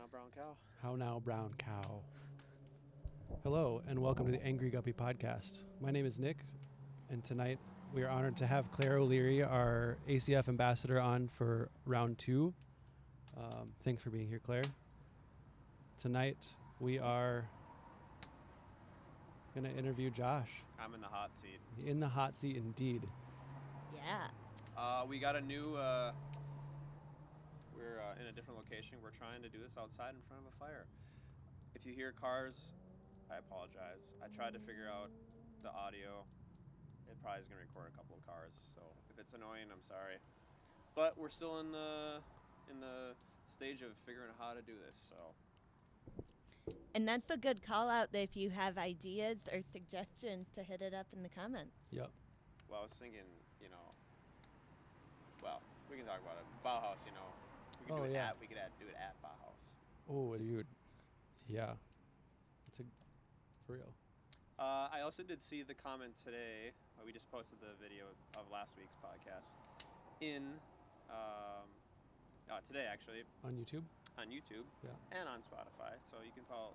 now, brown cow? How now, brown cow? Hello, and welcome to the Angry Guppy podcast. My name is Nick, and tonight we are honored to have Claire O'Leary, our ACF ambassador, on for round 2. Thanks for being here, Claire. Tonight we are going to interview Josh. I'm in the hot seat. In the hot seat, indeed. Yeah. We got a new, we're in a different location. We're trying to do this outside in front of a fire. If you hear cars, I apologize. I tried to figure out the audio. It probably is going to record a couple of cars, so if it's annoying, I'm sorry. But we're still in the stage of figuring out how to do this, so. And that's a good call out that if you have ideas or suggestions to hit it up in the comments. Yep. Well, I was thinking, well, we can talk about it. Bauhaus, we could do it at Bauhaus. Oh, dude. Yeah. For real. I also did see the comment today. We just posted the video of last week's podcast today, actually. On YouTube? On YouTube. Yeah. And on Spotify. So you can follow.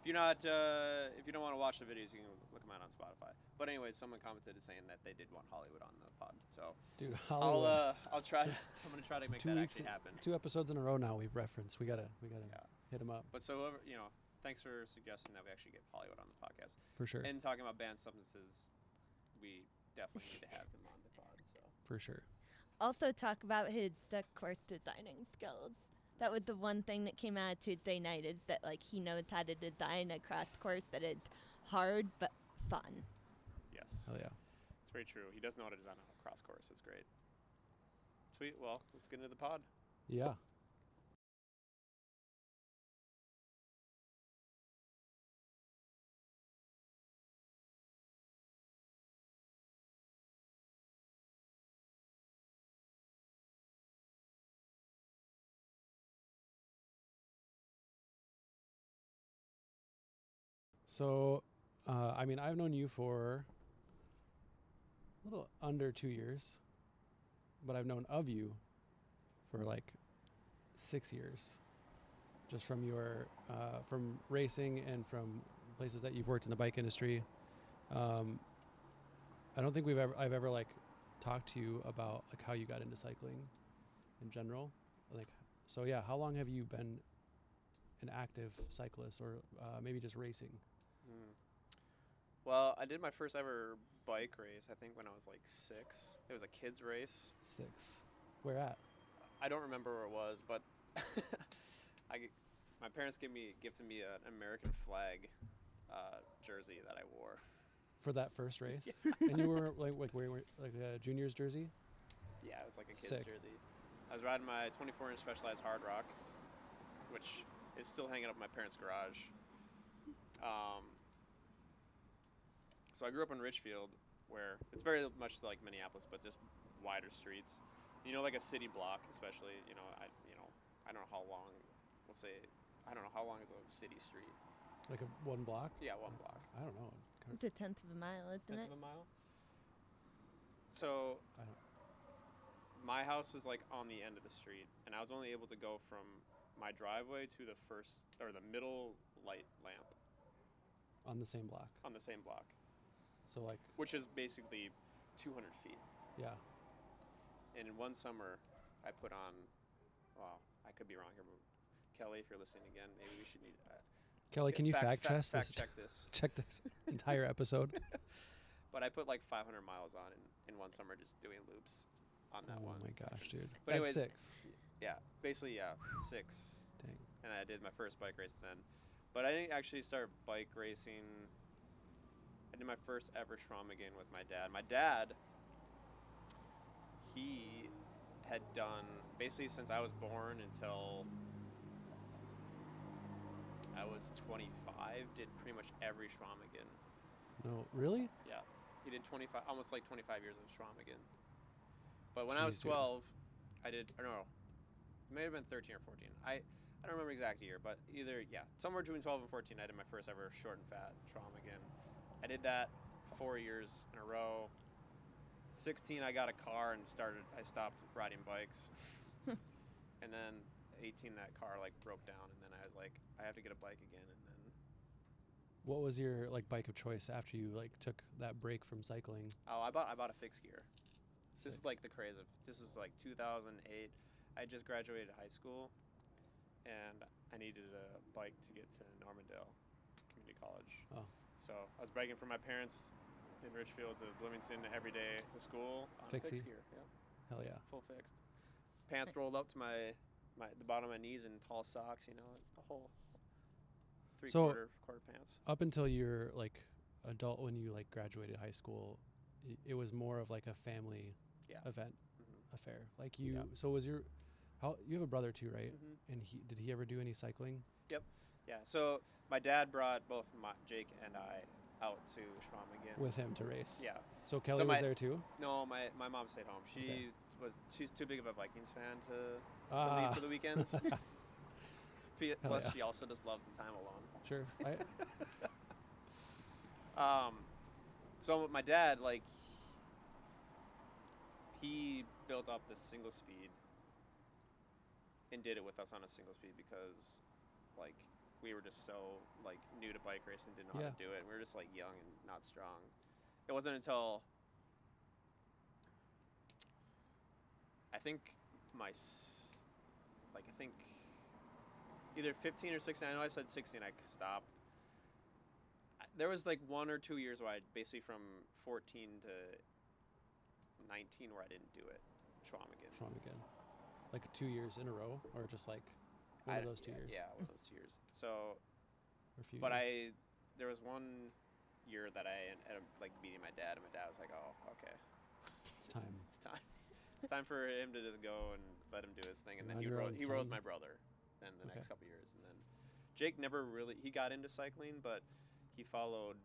If you don't want to watch the videos, you can look them out on Spotify. But anyway, someone commented saying that they did want Hollywood on the pod. So dude, Hollywood. I'll try. I'm gonna try to make that actually happen. 2 episodes in a row now we've referenced. We gotta hit them up. But so thanks for suggesting that we actually get Hollywood on the podcast. For sure. And talking about banned substances, we definitely need to have him on the pod. So For sure. Also talk about his course designing skills. That was the one thing that came out of Tuesday night is that he knows how to design a cross course that is hard but fun. Yes. Oh yeah. It's very true. He does know how to design a cross course. It's great. Sweet. Well, let's get into the pod. Yeah. So, I've known you for a little under 2 years, but I've known of you for 6 years, just from your from racing and from places that you've worked in the bike industry. I don't think I've ever talked to you about how you got into cycling in general. So yeah, how long have you been an active cyclist or maybe just racing? Well, I did my first ever bike race, I think, when I was 6. It was a kids race. 6. Where at? I don't remember where it was, but my parents gifted me an American flag jersey that I wore. For that first race? Yeah. And you were wearing a junior's jersey? Yeah, it was a kid's Sick. jersey. I was riding my 24-inch Specialized Hard Rock, which is still hanging up in my parents' garage. So I grew up in Richfield, where it's very much like Minneapolis, but just wider streets. Like a city block, especially. I don't know how long. I don't know how long is a city street. Like a 1 block? Yeah, 1 block. I don't know. It's a tenth of a mile, isn't it? Tenth of a mile. So my house was on the end of the street, and I was only able to go from my driveway to the middle light lamp. On the same block? On the same block. So which is basically 200 feet. Yeah. And in one summer, I put on, I could be wrong here, but Kelly, if you're listening again, maybe we should need... Kelly, can you fact check this? Check this entire episode. But I put 500 miles on in one summer just doing loops on that one. Oh my gosh, dude. But That's anyways, 6. Yeah, basically, 6. Dang. And I did my first bike race then. But I didn't actually start bike racing. I did my first ever Chequamegon with my dad. My dad, he had done, basically since I was born until I was 25, did pretty much every Chequamegon. No, really? Yeah. He did 25 years of Chequamegon. But when I was 12, I did, it may have been 13 or 14. I don't remember the exact year, but somewhere between 12 and 14, I did my first ever short and fat Chequamegon. I did that 4 years in a row. 16, I got a car and I stopped riding bikes. And then 18, that car like broke down, and then I was like, I have to get a bike again, and then What was your like bike of choice after you like took that break from cycling? I bought a fixed gear. This Sick. is like the craze of this was like 2008. I just graduated high school, and I needed a bike to get to Normandale Community College. Oh. So I was begging for my parents in Richfield to Bloomington every day to school on Fixie. fixed gear. Yeah, Hell yeah. full fixed. Pants rolled up to the bottom of my knees and tall socks. You know, a whole quarter pants. Up until you're like adult, when you like graduated high school, it was more of like a family event affair. Like you, so was your, you have a brother too, right? And did he ever do any cycling? Yep. Yeah. So my dad brought both Jake and I out to Chequamegon With him to race. Yeah. So Kelly was there too? No, my mom stayed home. She's too big of a Vikings fan to leave for the weekends. Plus, she also just loves the time alone. Sure. So my dad, like, he built up this single speed and did it with us on a single speed because, like, we were just so, like, new to bike racing, didn't know how to do it. We were just, like, young and not strong. It wasn't until I think either 15 or 16. I know I said 16. I stopped. There was like 1 or 2 years where I basically from 14 to 19 where I didn't do it. Chequamegon. Like 2 years in a row, or just like one of those 2 years? Yeah, one of those 2 years. So, or a few but years. there was 1 year that I ended up like beating my dad, and my dad was like, "Oh, okay, it's time. It's time. It's time for him to just go and let him do his thing." And then he rode with my brother. Then the next couple years, and then Jake never really got into cycling, but he followed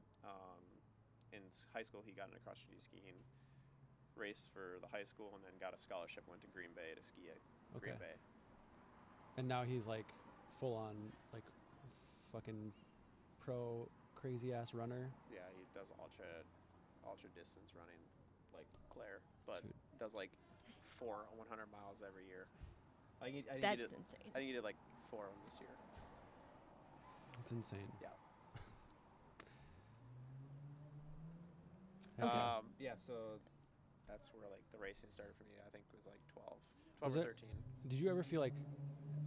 in high school. He got into cross country skiing, raced for the high school, and then got a scholarship. Went to Green Bay to ski at Green Bay. And now he's like full on like fucking pro crazy ass runner. Yeah, he does ultra distance running like Claire, but does like 100 miles every year. That's insane. I think he did like 4 of them this year. That's insane. Yeah. Okay. So that's where like the racing started for me. I think it was like 12 or 13. Did you ever feel like,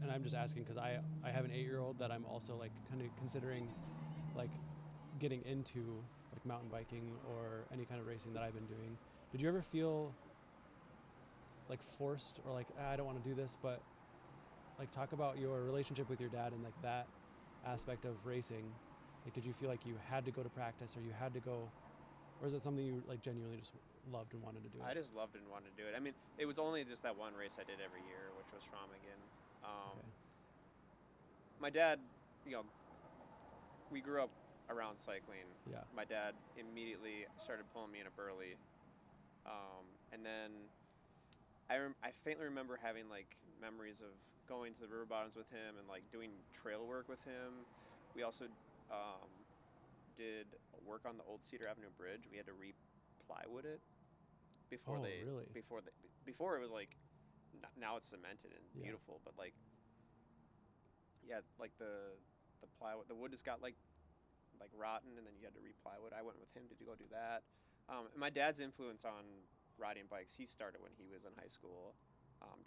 and I'm just asking because I have an 8-year-old that I'm also like kind of considering like getting into like mountain biking or any kind of racing that I've been doing. Did you ever feel like forced or like, I don't want to do this, but like talk about your relationship with your dad and like that aspect of racing? Like, did you feel like you had to go to practice or you had to go, or is it something you like genuinely just loved and wanted to do? I just loved and wanted to do it. I mean, it was only just that one race I did every year, which was Chequamegon. My dad, we grew up around cycling. Yeah. My dad immediately started pulling me in a Burley. And then I faintly remember having like memories of going to the river bottoms with him and like doing trail work with him. We also did work on the old Cedar Avenue Bridge. We had to re-plywood it before really? Before it was like, now it's cemented and beautiful, but like, like the plywood, the wood just got like rotten, and then you had to re-plywood. I went with him to go do that. And my dad's influence on riding bikes, he started when he was in high school,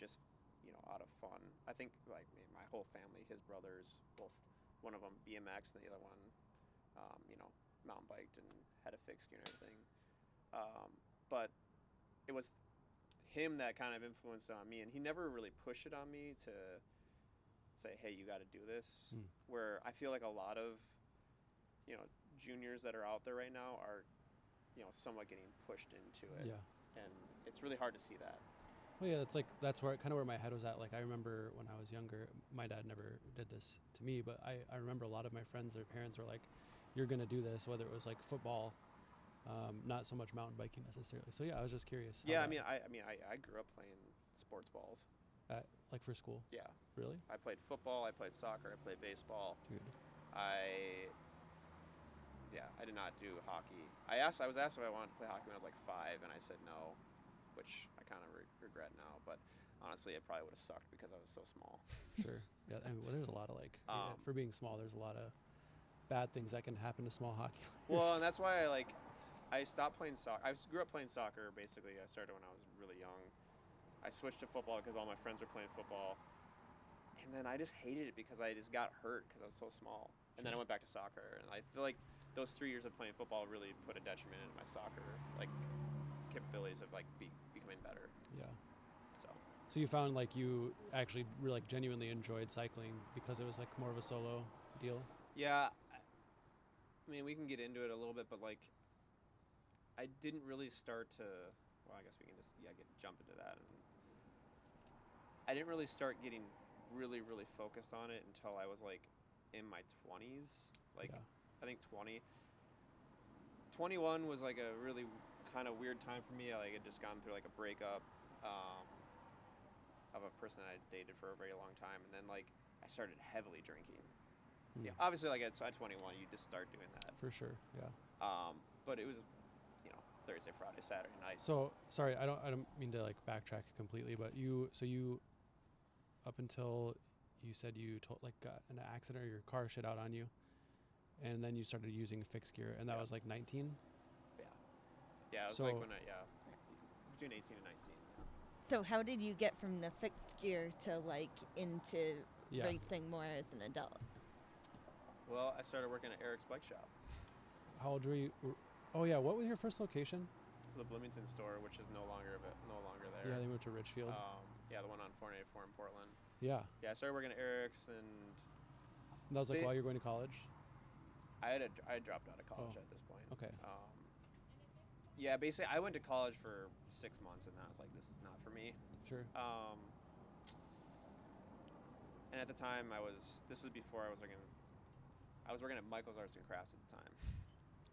just out of fun. I think like my whole family, his brothers, both, one of them BMX and the other one, mountain biked and had a fixed gear and everything. But it was him that kind of influenced on me, and he never really pushed it on me to say, "Hey, you got to do this." Where I feel like a lot of juniors that are out there right now are somewhat getting pushed into it. Yeah. And it's really hard to see that. Well, yeah, that's where kind of where my head was at. Like, I remember when I was younger, my dad never did this to me, but I remember a lot of my friends, their parents were like, "You're going to do this," whether it was like football, not so much mountain biking necessarily. So yeah, I was just curious. Yeah, I grew up playing sports balls. Like for school? Yeah. Really? I played football, I played soccer, I played baseball. Dude. I did not do hockey. I was asked if I wanted to play hockey when I was like 5, and I said no, which I kind of regret now. But honestly, it probably would have sucked because I was so small. Sure. Yeah. I mean, well, there's a lot of for being small, there's a lot of bad things that can happen to small hockey players. Well, and that's why I stopped playing soccer. I grew up playing soccer, basically. I started when I was really young. I switched to football because all my friends were playing football. And then I just hated it because I just got hurt because I was so small. And then I went back to soccer. And I feel like those 3 years of playing football really put a detriment into my soccer, capabilities of, becoming better. Yeah. So you found, you actually really, genuinely enjoyed cycling because it was, more of a solo deal? Yeah. I mean, we can get into it a little bit, but, I didn't really start to, well, I guess we can just, jump into that. And I didn't really start getting really, really focused on it until I was, in my 20s. I think 21 was, a really kind of weird time for me. I, had just gone through, a breakup of a person that I dated for a very long time. And then, I started heavily drinking. Yeah, obviously, at 21, you just start doing that. For sure, yeah. But it was, Thursday, Friday, Saturday nights. So sorry, I don't mean to backtrack completely, but you up until you said you got an accident or your car shit out on you, and then you started using fixed gear, and that was 19. Yeah, it was so, between 18 and 19. So how did you get from the fixed gear to into racing more as an adult? Well, I started working at Eric's bike shop. How old were you? Oh yeah, what was your first location? The Bloomington store, which is no longer there. Yeah, they moved to Ridgefield. Yeah, the one on 484 in Portland. Yeah. Yeah, I started working at Eric's, and that was while you were going to college. I had dropped out of college at this point. Okay. Yeah, basically, I went to college for 6 months, and I was like, this is not for me. Sure. And at the time, this was before I was working at Michael's Arts and Crafts at the time.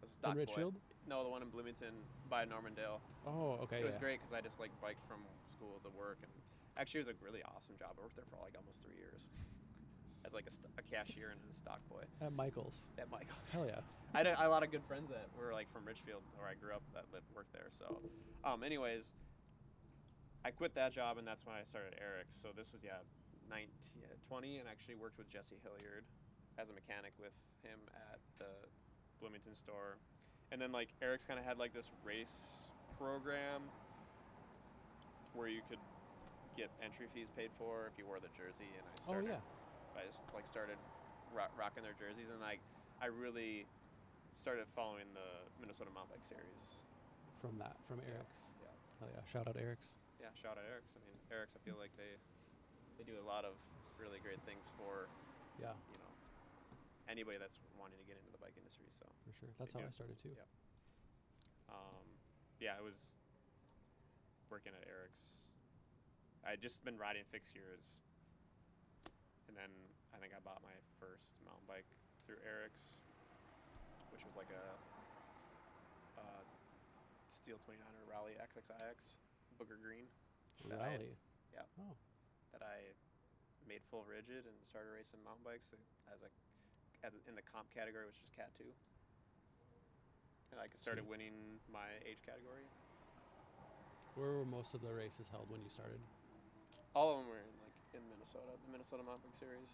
I was a stock in Ridgefield? boy. No, the one in Bloomington by Normandale. Oh, okay. It was great because I just biked from school to work, and actually it was a really awesome job. I worked there for almost 3 years as a cashier and a stock boy. At Michael's. At Michael's. Hell yeah. I had a lot of good friends that were from Ridgefield, where I grew up, that worked there. So, anyways, I quit that job, and that's when I started Eric's. So this was 20, and actually worked with Jesse Hilliard as a mechanic with him at the Bloomington store. And then Eric's kind of had this race program where you could get entry fees paid for if you wore the jersey, and I started I just started rocking their jerseys, and I really started following the Minnesota Mountain Bike Series from Eric's. Yeah. Hell yeah, shout out Eric's. Yeah, shout out Eric's. I mean, Eric's, I feel like they do a lot of really great things for anybody that's wanting to get into the bike industry. So for sure, that's how I started too. Yeah. I was working at Eric's. I had just been riding fixed gears, and then I think I bought my first mountain bike through Eric's, which was a Steel 29er Rally XXIX Booger Green. Rally. That I made full rigid and started racing mountain bikes in the comp category, which is Cat 2. And I started winning my age category. Where were most of the races held when you started? All of them were in Minnesota, the Minnesota Mountain Bike Series.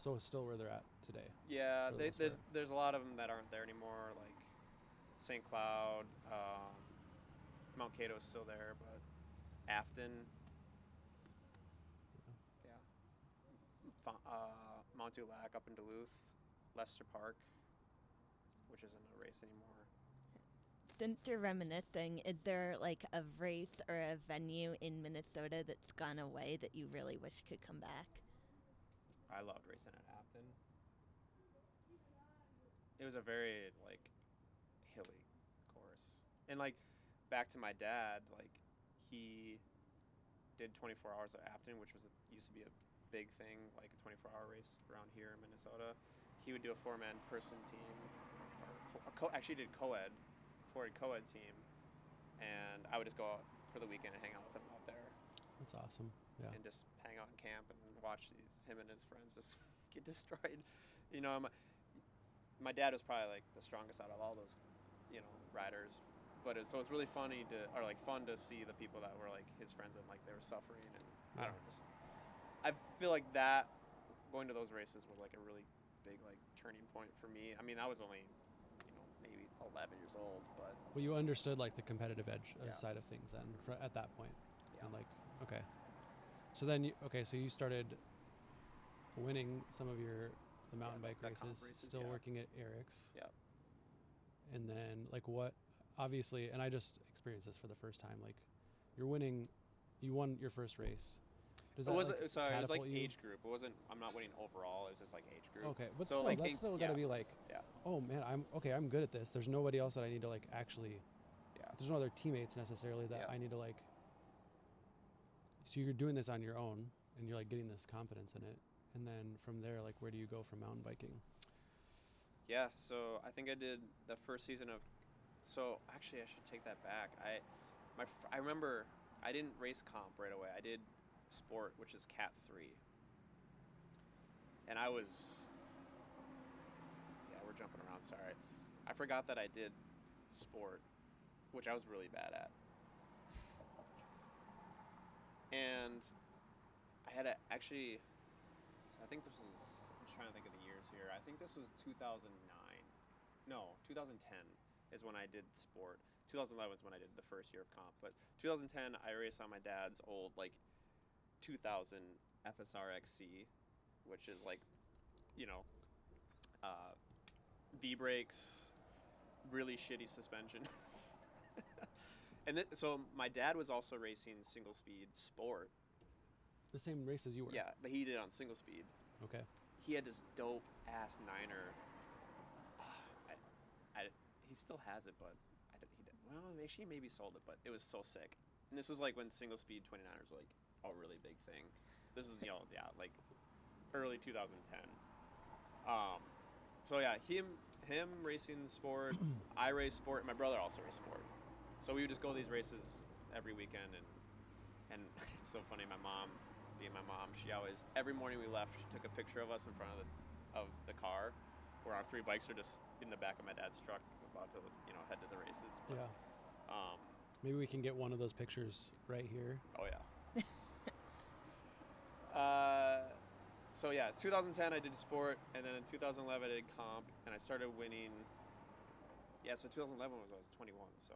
So it's still where they're at today. Yeah, there's a lot of them that aren't there anymore, like St. Cloud, Mount Cato is still there, but Afton, Montulac up in Duluth, Lester Park, which isn't a race anymore. Since you're reminiscing, is there a race or a venue in Minnesota that's gone away that you really wish could come back? I loved racing at Afton. It was a very hilly course, and back to my dad, he did 24 hours at Afton, which used to be a big thing, a 24-hour race around here in Minnesota. He would do a 4-man person team, actually did co-ed. For a co-ed team, and I would just go out for the weekend and hang out with him out there. That's awesome. Yeah. And just hang out in camp and watch him and his friends just get destroyed. My dad was probably the strongest out of all those, riders. But so it's really fun to see the people that were his friends and they were suffering, and I don't know. Just, I feel like that going to those races was like a really big like turning point for me. I mean, I was only, maybe 11 years old, but Well, you understood like the competitive edge Yeah. side of things then at that point. Yeah. And like, okay. So then so you started winning some of the mountain bike the comp races, races, still yeah. working at Eric's. Yeah. And then like obviously, and I just experienced this for the first time, like you won your first race. Does It that, wasn't. like, Sorry, it was like catapult you? age group. It wasn't. I'm not winning overall. It was just like age group. Okay, but So, still, like, that's still got to be like, Yeah. oh man, I'm good at this. There's nobody else that I need to like actually. Yeah. There's no other teammates necessarily that Yeah. I need to like. So you're doing this on your own, and you're like getting this confidence in it, and then from there, like, where do you go from mountain biking? Yeah. So I think I did the first season of. So actually, I should take that back. I remember I didn't race comp right away. I did sport, which is Cat 3. And I was. Yeah, we're jumping around. Sorry. I forgot that I did sport, which I was really bad at. And I had to actually. I think this was. I'm just trying to think of the years here. I think this was 2009. No, 2010 is when I did sport. 2011 is when I did the first year of comp. But 2010, I raced on my dad's old, like, 2000 FSR-XC, which is like, V-brakes, really shitty suspension. And so my dad was also racing single speed sport. The same race as you were. Yeah, but he did it on single speed. Okay. He had this dope ass Niner. He still has it, but he maybe sold it, but it was so sick. And this was like when single speed 29ers were like a really big thing. This is like early 2010. So yeah, him racing sport, I race sport, and my brother also raced sport. So we would just go to these races every weekend, and it's so funny. My mom, being my mom, she always, every morning we left, she took a picture of us in front of the car, where our three bikes are just in the back of my dad's truck, about to head to the races. But, Yeah. Maybe we can get one of those pictures right here. Oh yeah. So yeah, 2010 I did sport, and then in 2011 I did comp, and I started winning. Yeah, so 2011 was I was 21, so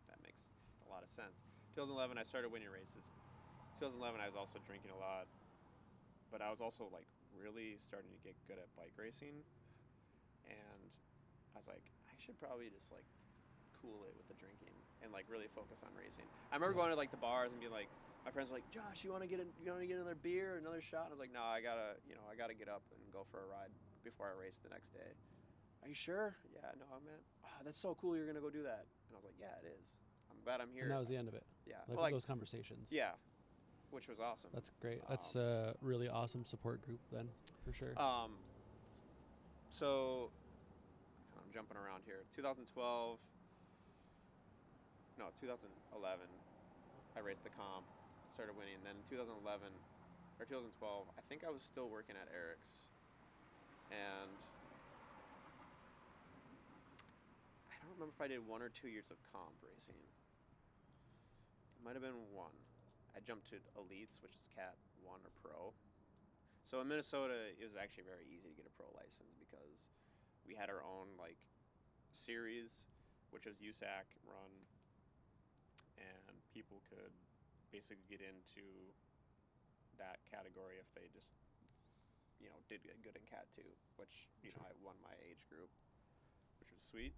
that makes a lot of sense. 2011 I started winning races. 2011 I was also drinking a lot, but I was also like really starting to get good at bike racing, and I was like, I should probably just like cool it with the drinking and like really focus on racing. I remember going to like the bars and being like, my friends were like, Josh, you want to get another beer, another shot? And I was like, no, I gotta get up and go for a ride before I race the next day. Are you sure? Yeah, no, man. Oh, that's so cool. You're gonna go do that. And I was like, yeah, it is. I'm glad I'm here. And that was the end of it. Yeah, Like those conversations. Yeah, which was awesome. That's great. That's a really awesome support group then, for sure. So I'm jumping around here. 2011, I raced the comp, started winning. Then 2011 or 2012, I think I was still working at Eric's, and I don't remember if I did 1 or 2 years of comp racing. It might have been 1. I jumped to Elites, which is Cat 1 or Pro. So in Minnesota, it was actually very easy to get a pro license because we had our own like series, which was USAC run, and people could basically get into that category if they just did good in Cat 2, which I won my age group, which was sweet.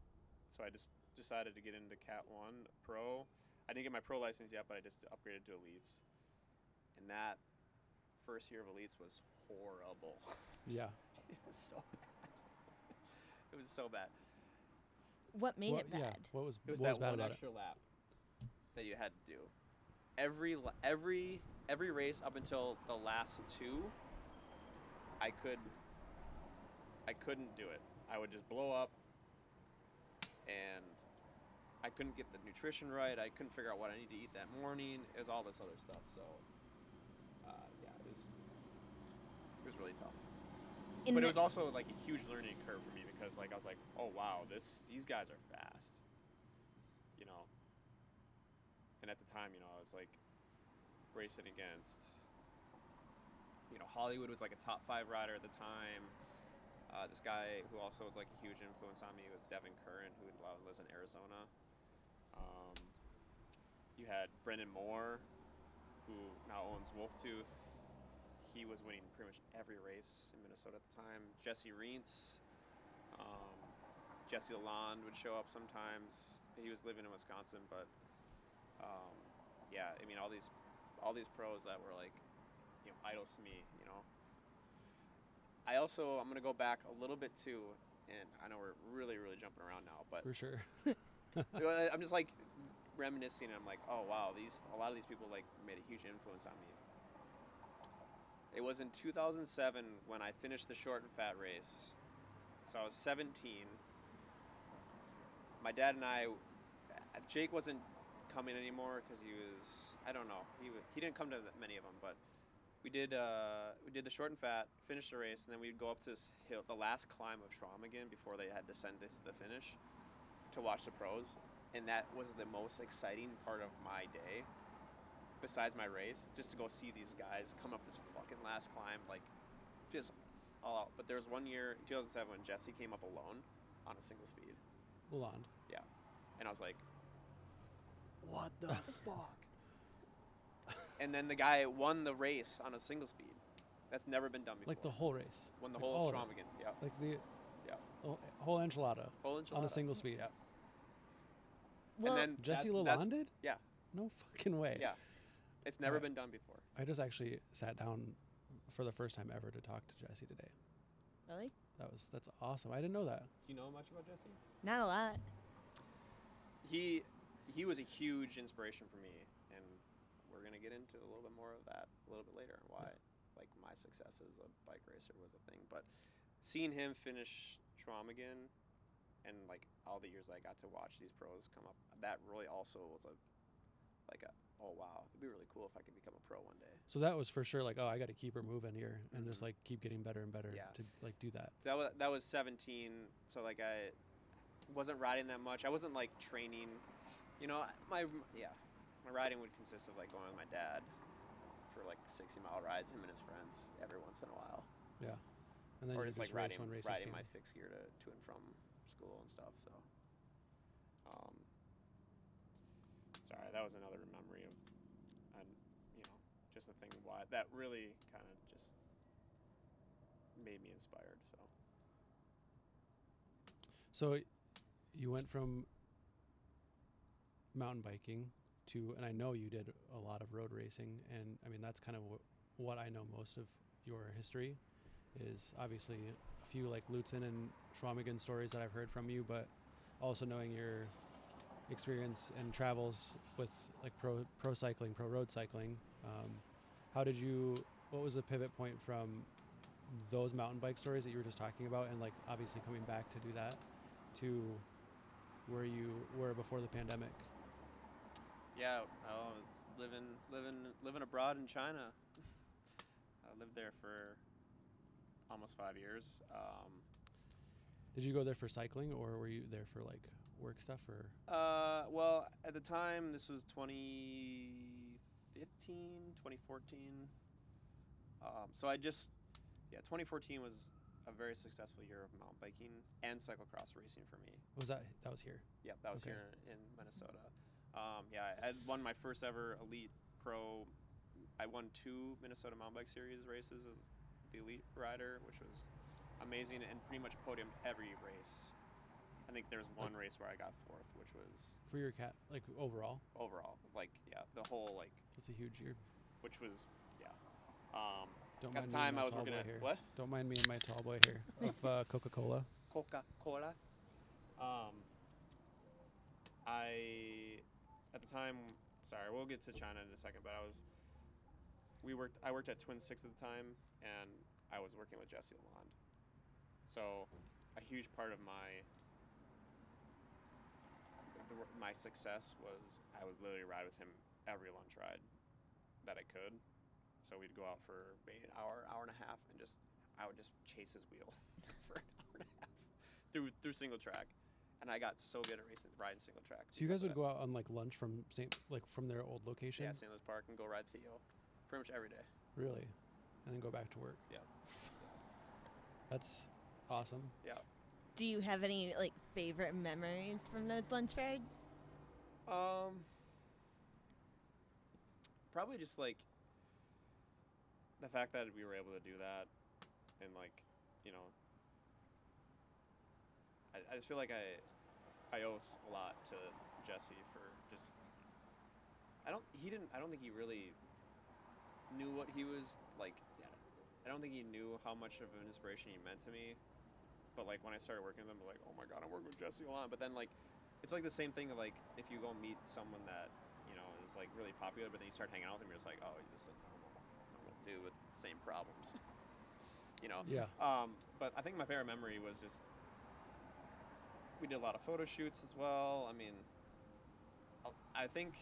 So I just decided to get into Cat 1 Pro. I didn't get my pro license yet, but I just upgraded to Elites, and that first year of Elites was horrible. Yeah. It was so bad. It was so bad. What made it bad? Yeah. What was It was what that was bad one about extra lap that you had to do. Every race up until the last 2, I couldn't do it. I would just blow up, and I couldn't get the nutrition right. I couldn't figure out what I needed to eat that morning. It was all this other stuff. So, yeah, it was really tough. But it was also like a huge learning curve for me because like I was like, oh wow, these guys are fast, And at the time, I was like, racing against, Hollywood was like a top 5 rider at the time. This guy who also was like a huge influence on me was Devin Curran, who lives in Arizona. You had Brendan Moore, who now owns Wolftooth. He was winning pretty much every race in Minnesota at the time. Jesse Reentz, Jesse Lalonde would show up sometimes. He was living in Wisconsin, but yeah, I mean all these pros that were like, idols to me. I'm gonna go back a little bit too, and I know we're really jumping around now, but For sure. I'm just like reminiscing. And I'm like, oh wow, a lot of these people like made a huge influence on me. It was in 2007 when I finished the short and fat race. So I was 17. My dad and Jake wasn't coming anymore because he was, I don't know, he didn't come to many of them, but we did the short and fat, finished the race, and then we'd go up to this hill, the last climb of Chequamegon before they had descended to the finish, to watch the pros, and that was the most exciting part of my day, besides my race, just to go see these guys come up this fucking last climb, like, just all out. But there was one year, 2007, when Jesse came up alone on a single speed. Lalonde. Yeah. And I was like, what the fuck? And then the guy won the race on a single speed. That's never been done before. Like the whole race. Won the like whole Chequamegon. Yeah. Like the Yeah. whole enchilada. Whole enchilada. On a single speed. Yeah. Well, and then Jesse that's- Lalonde did? Yeah. No fucking way. Yeah. It's never Right. been done before. I just actually sat down for the first time ever to talk to Jesse today. really? That's awesome. I didn't know that. Do you know much about Jesse? Not a lot. He was a huge inspiration for me, and we're gonna get into a little bit more of that a little bit later, and why like my success as a bike racer was a thing. But seeing him finish Chequamegon, and like all the years I got to watch these pros come up, that really also was oh wow, it'd be really cool if I could become a pro one day. So that was for sure like, oh, I got to keep her moving here and just Mhm. like keep getting better and better Yeah. to like do that. That was 17, so like I wasn't riding that much. I wasn't like training, my riding would consist of like going with my dad for like 60-mile rides, him and his friends, every once in a while, Yeah. And then or you just just like race when races riding came. my fixed gear to and from school and stuff. So, sorry, that was another memory of, and just a thing why that really kind of just made me inspired. So. So you went from mountain biking to, and I know you did a lot of road racing, and I mean that's kind of what I know most of your history is obviously a few like Lutzen and Chequamegon stories that I've heard from you, but also knowing your experience and travels with like pro cycling, pro road cycling. What was the pivot point from those mountain bike stories that you were just talking about, and like obviously coming back to do that to where you were before the pandemic? Yeah, I was living abroad in China. I lived there for almost 5 years. Did you go there for cycling, or were you there for like work stuff, or? Well, at the time, this was 2015, 2014. So 2014 was a very successful year of mountain biking and cyclocross racing for me. That was here? Yeah, that was Okay. here in Minnesota. Yeah, I had won my first ever elite pro. I won 2 Minnesota Mountain Bike Series races as the elite rider, which was amazing, and pretty much podiumed every race. I think there's one race where I got 4th, which was For your cat, like overall? overall, the whole That's a huge year. which was Don't at mind the me and time my I was tall working boy at here. what? Don't mind me and my tall boy here of Coca-Cola. Coca-Cola. At the time, sorry, we'll get to China in a second, but I worked at Twin Six at the time, and I was working with Jesse Lalonde. So a huge part of my success was I would literally ride with him every lunch ride that I could. So we'd go out for maybe an hour and a half, and I would just chase his wheel for an hour and a half through single track. And I got so good at riding single track. So you guys would go out on like lunch from from their old location? Yeah, St. Louis Park, and go ride Theo pretty much every day. Really? And then go back to work? Yeah. That's awesome. Yeah. Do you have any like favorite memories from those lunch rides? Probably just like the fact that we were able to do that, and like, you know, I just feel like I owe a lot to Jesse for just. I don't think he really knew what he was like. I don't think he knew how much of an inspiration he meant to me. But like when I started working with him, I'm like, oh my god, I'm working with Jesse a lot. But then like, it's like the same thing of like if you go meet someone that is like really popular, but then you start hanging out with him, you're just like, oh, he's just a normal dude with the same problems. Yeah. But I think my favorite memory was just we did a lot of photo shoots as well. I mean, I think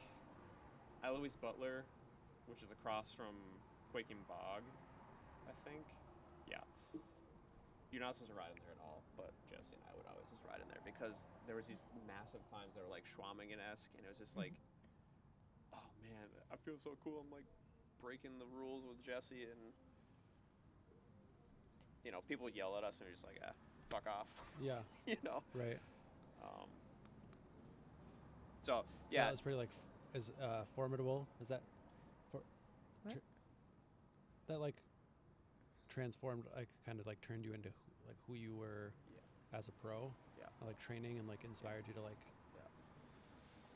Eloise Butler, which is across from Quaking Bog, I think. Yeah. You're not supposed to ride in there at all, but Jesse and I would always just ride in there because there was these massive climbs that were like Chequamegon-esque, and it was just like, oh man, I feel so cool. I'm like breaking the rules with Jesse, and people yell at us, and we're just like, fuck off. Yeah. Right. So yeah, that was pretty like formidable. Is that that like transformed, like kind of like turned you into like who you were as a pro? Yeah. Like training and like inspired you to like.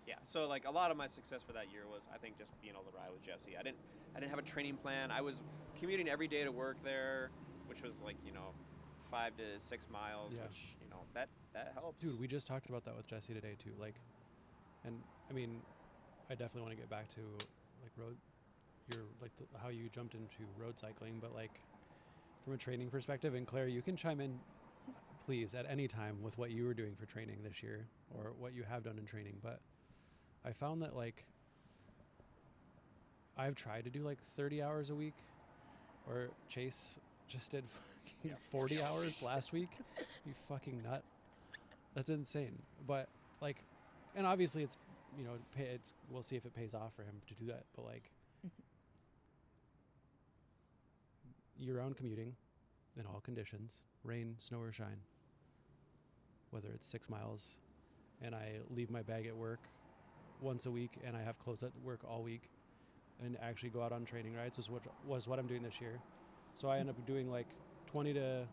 Yeah. So like a lot of my success for that year was I think just being able to ride with Jesse. I didn't have a training plan. I was commuting every day to work there, which was like 5 to 6 miles, which that helps. Dude, we just talked about that with Jesse today too. Like, and I mean, I definitely want to get back to like road, how you jumped into road cycling, but like from a training perspective. And Claire, you can chime in, please, at any time with what you were doing for training this year or what you have done in training. But I found that like I've tried to do like 30 hours a week, or Chase just did 40 hours last week. You fucking nut. That's insane. But like, and obviously it's, we'll see if it pays off for him to do that. But like year-round commuting in all conditions, rain, snow, or shine, whether it's 6 miles, and I leave my bag at work once a week, and I have clothes at work all week, and actually go out on training rides was what I'm doing this year. So I end up doing like 20 to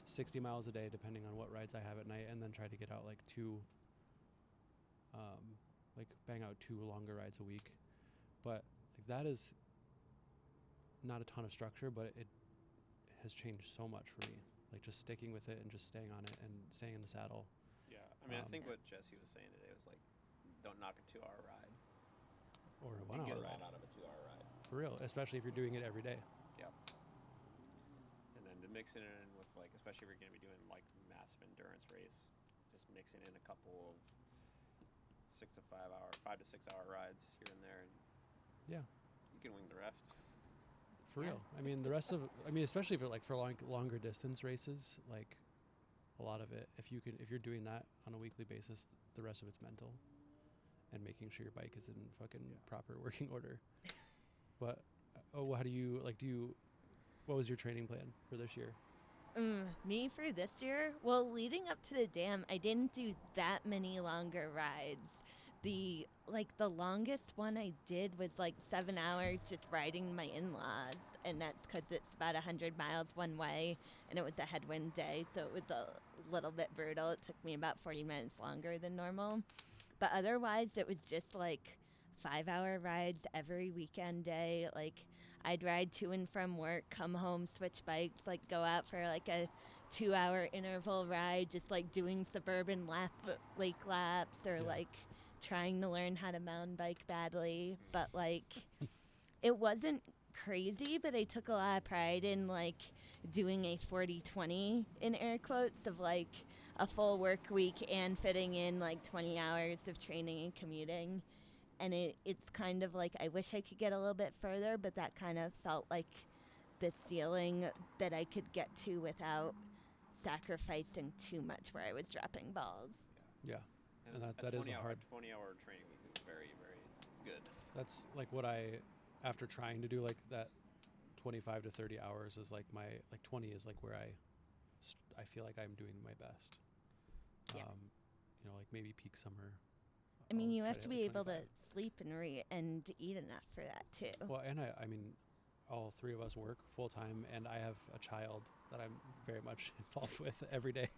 60 miles a day, depending on what rides I have at night, and then try to get out like bang out 2 longer rides a week. But like that is not a ton of structure, but it has changed so much for me. Like just sticking with it and just staying on it and staying in the saddle. Yeah, I mean, I think what Jesse was saying today was like, don't knock a 2-hour ride. Or a 1 hour get a ride. ride out of a 2-hour ride. For real, especially if you're doing it every day. Yeah. And then to mix it in with like, especially if you're going to be doing like massive endurance race, just mixing in a couple of 5 to 6 hour rides here and there, and you can wing the rest. For real. I mean, especially for longer distance races, like a lot of it, if you're doing that on a weekly basis, the rest of it's mental and making sure your bike is in fucking proper working order. But how do you what was your training plan for this year? Me for this year? Well, leading up to the dam, I didn't do that many longer rides. The longest one I did was like 7 hours just riding my in-laws, and that's because it's about 100 miles one way, and it was a headwind day, so it was a little bit brutal. It took me about 40 minutes longer than normal. But otherwise, it was just like 5-hour rides every weekend day. Like I'd ride to and from work, come home, switch bikes, like go out for like a 2-hour interval ride, just like doing suburban lake laps, or like trying to learn how to mountain bike badly. But like it wasn't crazy, but I took a lot of pride in like doing a 40-20 in air quotes of like a full work week and fitting in like 20 hours of training and commuting. And it's kind of like I wish I could get a little bit further, but that kind of felt like the ceiling that I could get to without sacrificing too much where I was dropping balls. Yeah. And a that is a 20-hour training week is very, very good. That's like what after trying to do like that 25 to 30 hours is like my, like 20 is like where I feel like I'm doing my best. Yeah. You know, like maybe peak summer. I mean, I'll you try have to hit be like able to 25. sleep and eat enough for that too. Well, and I mean, all three of us work full time, and I have a child that I'm very much involved with every day.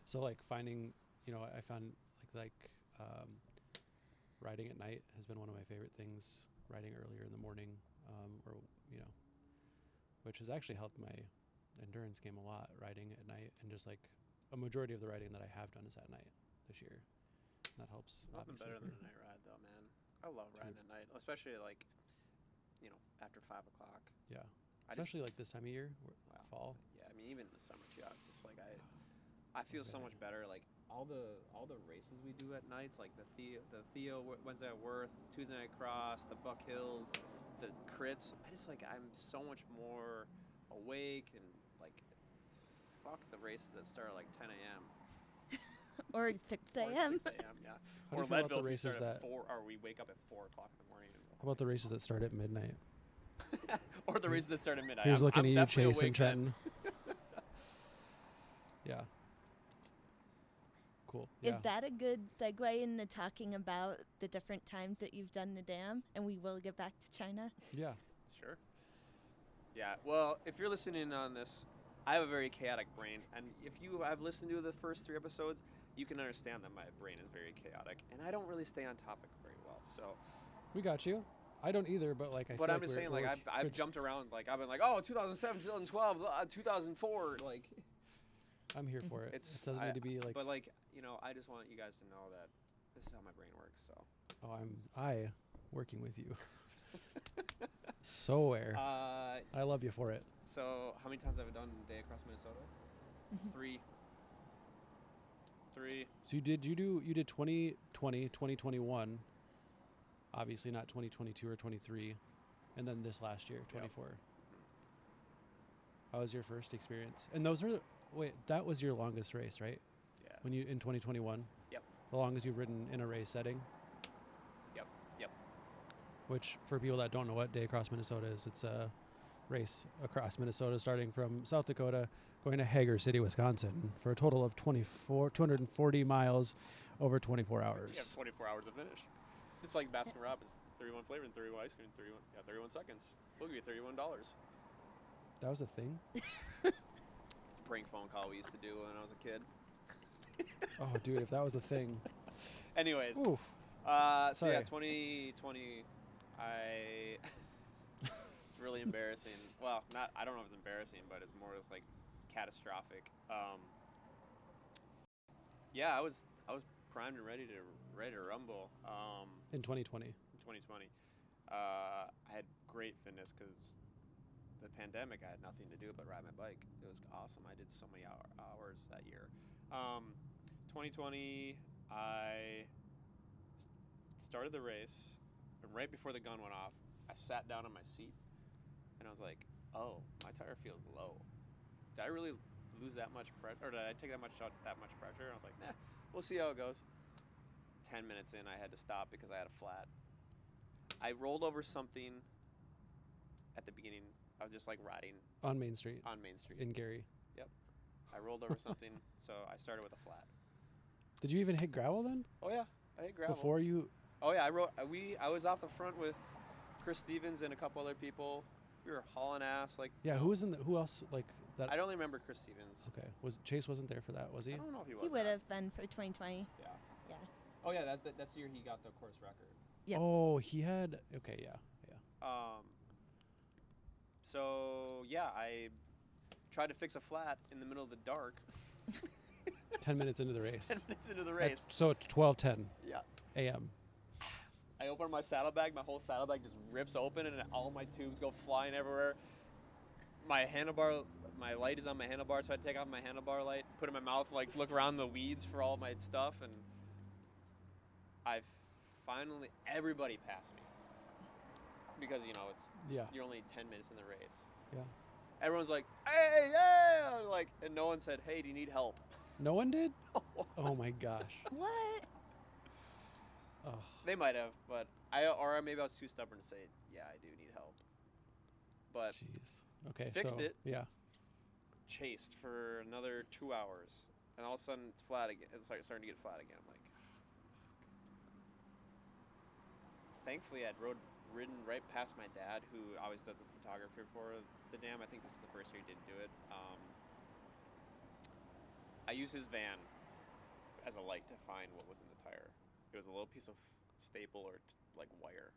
So like finding, you know, I found riding at night has been one of my favorite things. Riding earlier in the morning, or you know, which has actually helped my endurance game a lot. Riding at night, and just like a majority of the riding that I have done is at night this year. That helps. Nothing better than a night ride, though, man. I love riding at night, especially like, you know, after 5 o'clock. Yeah, especially like this time of year, fall. Yeah, I mean even in the summer too. I was just like I feel so much better. Like all the races we do at nights, like the Theo Wednesday at Worth, Tuesday Night Cross, the Buck Hills, the crits. I'm so much more awake and like fuck the races that start at like 10 a.m. Or 6 a.m. 6 a.m. Yeah. How do Or you feel about the Leadville, races at that? 4, or we wake up at 4 o'clock in the morning. How about the races that start at midnight? Or the races that start at midnight. Here's looking at you, definitely Chase and awake then. Trenton. Yeah. Cool. Is Yeah. that a good segue into talking about the different times that you've done the dam? And we will get back to China. Yeah. Sure. Yeah. Well, if you're listening on this, I have a very chaotic brain, and if you have listened to the first 3 episodes, you can understand that my brain is very chaotic, and I don't really stay on topic very well. So. We got you. I don't either, but like I. But feel I'm just saying, like I've jumped around, like I've been like, oh, 2007, 2012, 2004, like. I'm here for it. It doesn't need to be like. But like, you know, I just want you guys to know that this is how my brain works. So. Oh, I working with you. So where? I love you for it. So how many times have I done Day Across Minnesota? 3. So you did 2020, 2021. Obviously not 2022 or 23, and then this last year, 24. Yep. How was your first experience? And that was your longest race, right? Yeah. When you in 2021. Yep. The longest you've ridden in a race setting. Yep. Which, for people that don't know what Day Across Minnesota is, it's a race across Minnesota starting from South Dakota going to Hager City, Wisconsin for a total of 240 miles over 24 hours. You have 24 hours to finish. It's like Baskin Robbins, 31 flavor and 31 ice cream, 31 seconds. We'll give you $31. That was a thing? Prank phone call we used to do when I was a kid. Oh, dude, if that was a thing. Anyways. Oof. So yeah, 2020, it's really embarrassing. Well, I don't know if it's embarrassing, but it's more just like catastrophic. Yeah, I was primed and ready to rumble. In 2020. In 2020, I had great fitness because the pandemic. I had nothing to do but ride my bike. It was awesome. I did so many hours that year. 2020, I started the race, and right before the gun went off, I sat down on my seat, and I was like, "Oh, my tire feels low. Did I really lose that much pressure, or did I take that much pressure?" And I was like, "Nah, we'll see how it goes." 10 minutes in, I had to stop because I had a flat. I rolled over something at the beginning. I was just like riding on Main Street. In Gary. Yep. I rolled over something, so I started with a flat. Did you even hit gravel then? Oh yeah, I hit gravel. Before you? Oh yeah, I was off the front with Chris Stevens and a couple other people. We were hauling ass like. Yeah, who else like that? I don't remember Chris Stevens. Okay, Chase wasn't there for that, was he? I don't know if he was. He would have been for 2020. Yeah. Yeah. Oh yeah, that's the year he got the course record. Yep. Oh, he had. Okay, yeah. So yeah, I tried to fix a flat in the middle of the dark. 10 minutes into the race. 10 minutes into the race. So it's 12:10. Yeah. A.M. I open my saddlebag. My whole saddlebag just rips open, and all my tubes go flying everywhere. My light is on my handlebar, so I take off my handlebar light, put it in my mouth, like look around the weeds for all my stuff, and everybody passed me because it's you're only 10 minutes in the race. Yeah. Everyone's like, hey, yeah! Like, and no one said, hey, do you need help? No one did? Oh my gosh. What? Oh, They might have, but or maybe I was too stubborn to say, yeah, I do need help. But jeez. Okay, fixed so it. yeah. Chased for another 2 hours, and all of a sudden it's flat again. It's like starting to get flat again. I'm like, thankfully I'd ridden right past my dad, who always does the photography for the dam. I think this is the first year he didn't do it. I used his van as a light to find what was in the tire. It was a little piece of staple or like wire.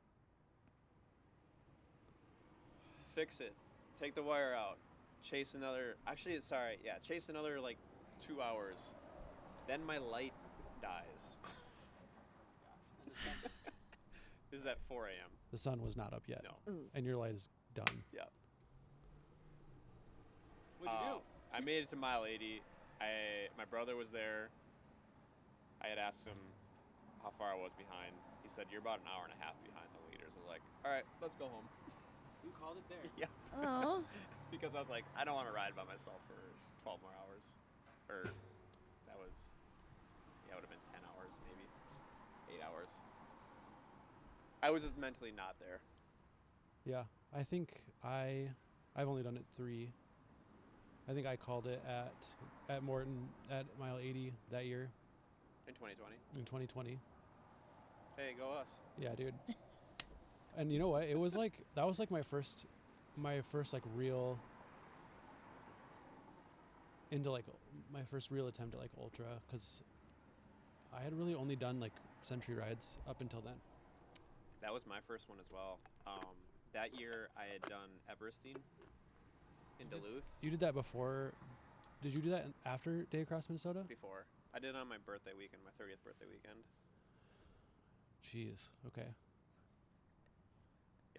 Fix it. Take the wire out. Chase another. Actually, sorry. Yeah, chase another like 2 hours. Then my light dies. This is at 4 a.m. The sun was not up yet. No. Ooh. And your light is done. Yeah. What'd you do? I made it to mile 80. My brother was there. I had asked him how far I was behind. He said, you're about an hour and a half behind the leaders. I was like, all right, let's go home. You called it there. Yeah. Oh. Because I was like, I don't want to ride by myself for 12 more hours. Or that was, yeah, it would have been 10 hours, maybe 8 hours. I was just mentally not there. Yeah. I think I've only done it 3. I think I called it at Morton at mile 80 that year In 2020. in 2020. Hey, go us. Yeah, dude. And you know what? It was like that was like my first like real into like my first real attempt at like ultra, because I had really only done like century rides up until then. That was my first one as well. That year I had done Everesting in Duluth You did that before? Did you do that after Day Across Minnesota? before. I did it on my birthday weekend, my 30th birthday weekend. Jeez. Okay.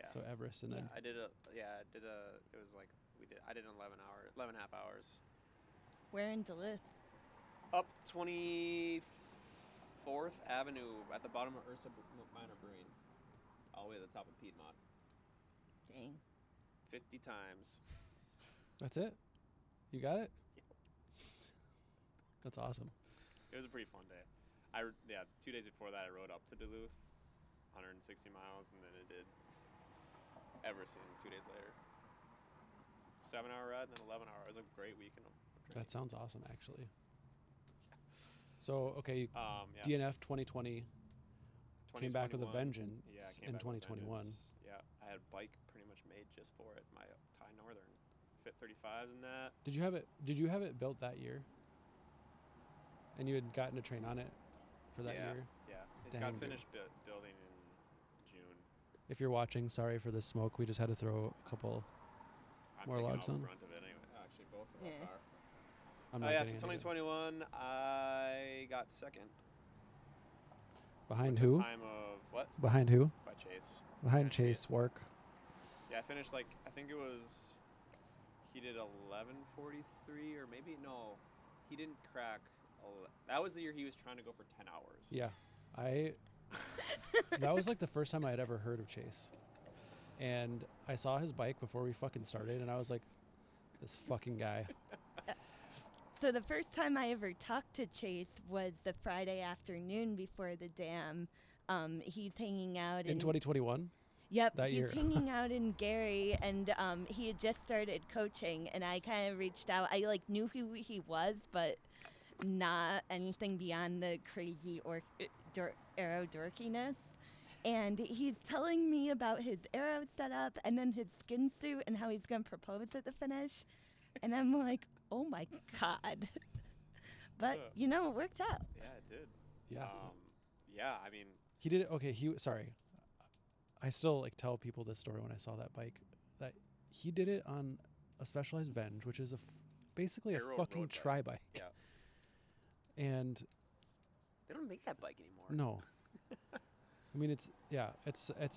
Yeah. So Everest and then I did it was like I did 11 and a half hours. Where in Duluth? Up 24th Avenue at the bottom of Ursa Minor Brewing. All the way to the top of Piedmont. Dang. 50 times. that's it. You got it. That's awesome. It was a pretty fun day. 2 days before that I rode up to Duluth, 160 miles, and then I did Everesting 2 days later. 7-hour ride and then 11-hour. It was a great weekend of training. That sounds awesome, actually. So okay, Yeah, DNF 2020 came back with a 2021. vengeance Yeah, I came in back with a 2021. vengeance. Yeah, I had a bike pretty much made just for it. My Thai Northern Fit 35s and that. Did you have it built that year? And you had gotten to train on it for that year? Yeah, it Dang, got dude. finished building in June. If you're watching, sorry for the smoke. We just had to throw a couple. I'm More taking logs all on? the brunt of it anyway. Actually, both of us Yeah. are. I'm Oh not yeah, so getting any of it. 2021, I got second. Behind with who? a time of what? Behind who? By Chase. Behind Chase Work. Yeah, I finished like I think it was. He did 11:43 or maybe no, he didn't crack. That was the year he was trying to go for 10 hours. Yeah, that was like the first time I had ever heard of Chase, and I saw his bike before we fucking started, and I was like, this fucking guy. So the first time I ever talked to Chase was the Friday afternoon before the dam. He's hanging out In 2021. Yep, that he's year. hanging out in Gary, and he had just started coaching, and I kind of reached out. I like knew who he was, but not anything beyond the crazy aero dorkiness. And he's telling me about his aero setup, and then his skin suit, and how he's gonna propose at the finish. And I'm like, oh my god! But Yeah. it worked out. Yeah, it did. Yeah. Yeah, I mean, He did it. Okay, sorry. I still like tell people this story when I saw that bike, that he did it on a Specialized Venge, which is basically a Aero fucking road bike. tri-bike. Yeah. And They don't make that bike anymore. no, I mean it's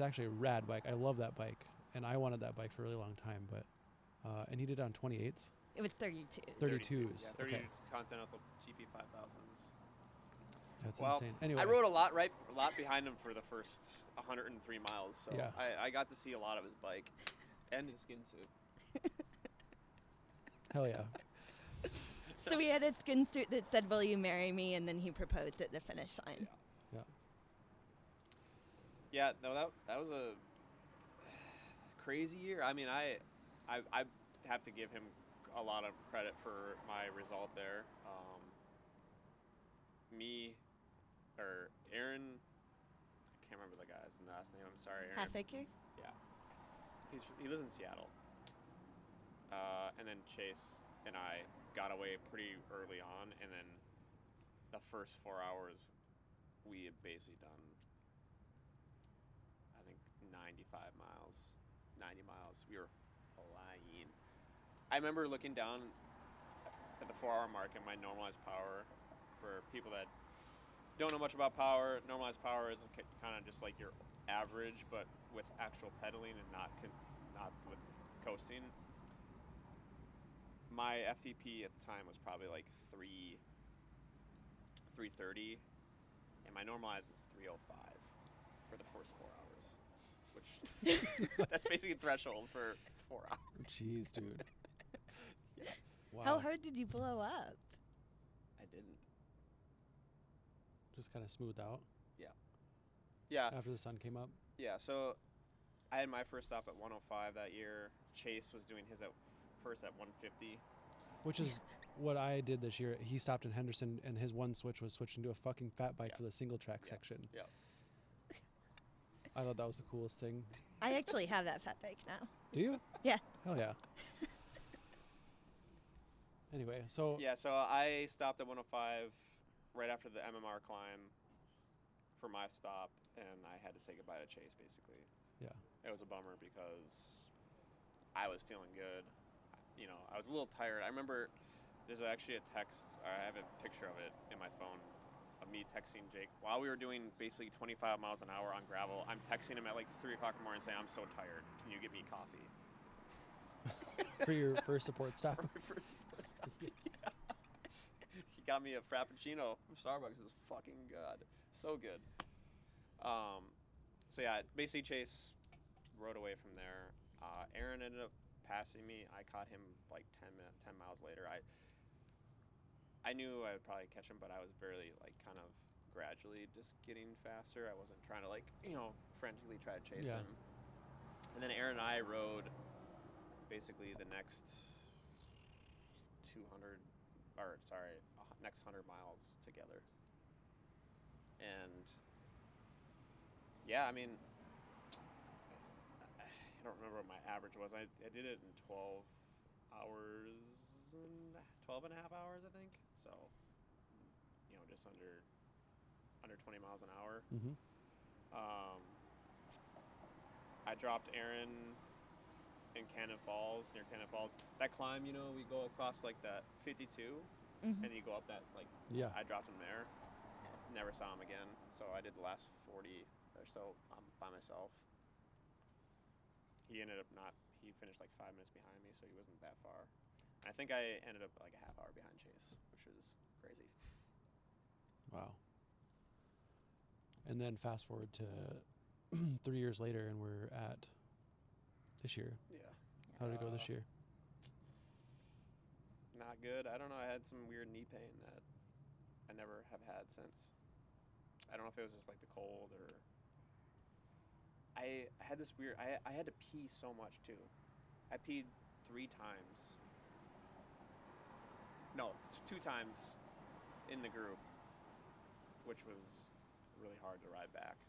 actually a rad bike. I love that bike, and I wanted that bike for a really long time. But and he did it on 28s, It was 32. 32s. Yeah, 30 Okay, Continental GP 5000s. that's Well, insane. Anyway, I rode a lot behind him for the first 103 miles, so Yeah. I got to see a lot of his bike and his skin suit. Hell yeah. So he had a skin suit that said, "Will you marry me?" And then he proposed at the finish line. Yeah. Yeah, no, that was a crazy year. I mean, I have to give him a lot of credit for my result there. Aaron, I can't remember the guy's last name. I'm sorry, Aaron. Half-acre? Yeah, he lives in Seattle. And then Chase and I got away pretty early on, and then the first 4 hours we had basically done, I think, 95 miles, 90 miles. We were flying. I remember looking down at the 4-hour mark and my normalized power. For people that don't know much about power, normalized power is kind of just like your average, but with actual pedaling and not with coasting. My FTP at the time was probably like 330, and my normalized was 305 for the first 4 hours, which that's basically a threshold for 4 hours. Jeez, dude. Yeah. Wow. How hard did you blow up? I didn't. Just kind of smoothed out Yeah. after the sun came up. Yeah. So I had my first stop at 105 that year. Chase was doing his first at 150. Which is what I did this year. He stopped in Henderson, and his one switch was switching to a fucking fat bike for the single track section. Yeah. I thought that was the coolest thing. I actually have that fat bike now. Do you? Yeah. Hell yeah. Anyway, so Yeah. So I stopped at 105 right after the MMR climb for my stop, and I had to say goodbye to Chase, basically. Yeah. It was a bummer because I was feeling good. You know, I was a little tired. I remember there's actually a text, or I have a picture of it in my phone, of me texting Jake while we were doing basically 25 miles an hour on gravel. I'm texting him at like 3 o'clock in the morning saying, "I'm so tired. Can you get me coffee?" for your first support stop. For my first support stop. Yeah. He got me a Frappuccino from Starbucks. It was fucking good. So good. So yeah, basically Chase rode away from there. Aaron ended up passing me. I caught him like 10 miles later. I knew I would probably catch him, but I was very like kind of gradually just getting faster. I wasn't trying to like, frantically try to chase him. And then Aaron and I rode basically the next next 100 miles together. And yeah, I mean, I don't remember what my average was. I did it in 12 and a half hours, I think. So, just under 20 miles an hour. Mm-hmm. I dropped Aaron in Cannon Falls, near Cannon Falls. That climb, we go across like that 52, and you go up that Yeah. I dropped him there. Never saw him again. So I did the last 40 or so by myself. He he finished like 5 minutes behind me, so he wasn't that far. I think I ended up like a half hour behind Chase, which was crazy. Wow. And then fast forward to 3 years later, and we're at this year. Yeah. How did it go this year? Not good. I don't know. I had some weird knee pain that I never have had since. I don't know if it was just like the cold or... I had this weird... I had to pee so much too. I peed 3 times. No, 2 times in the group, which was really hard to ride back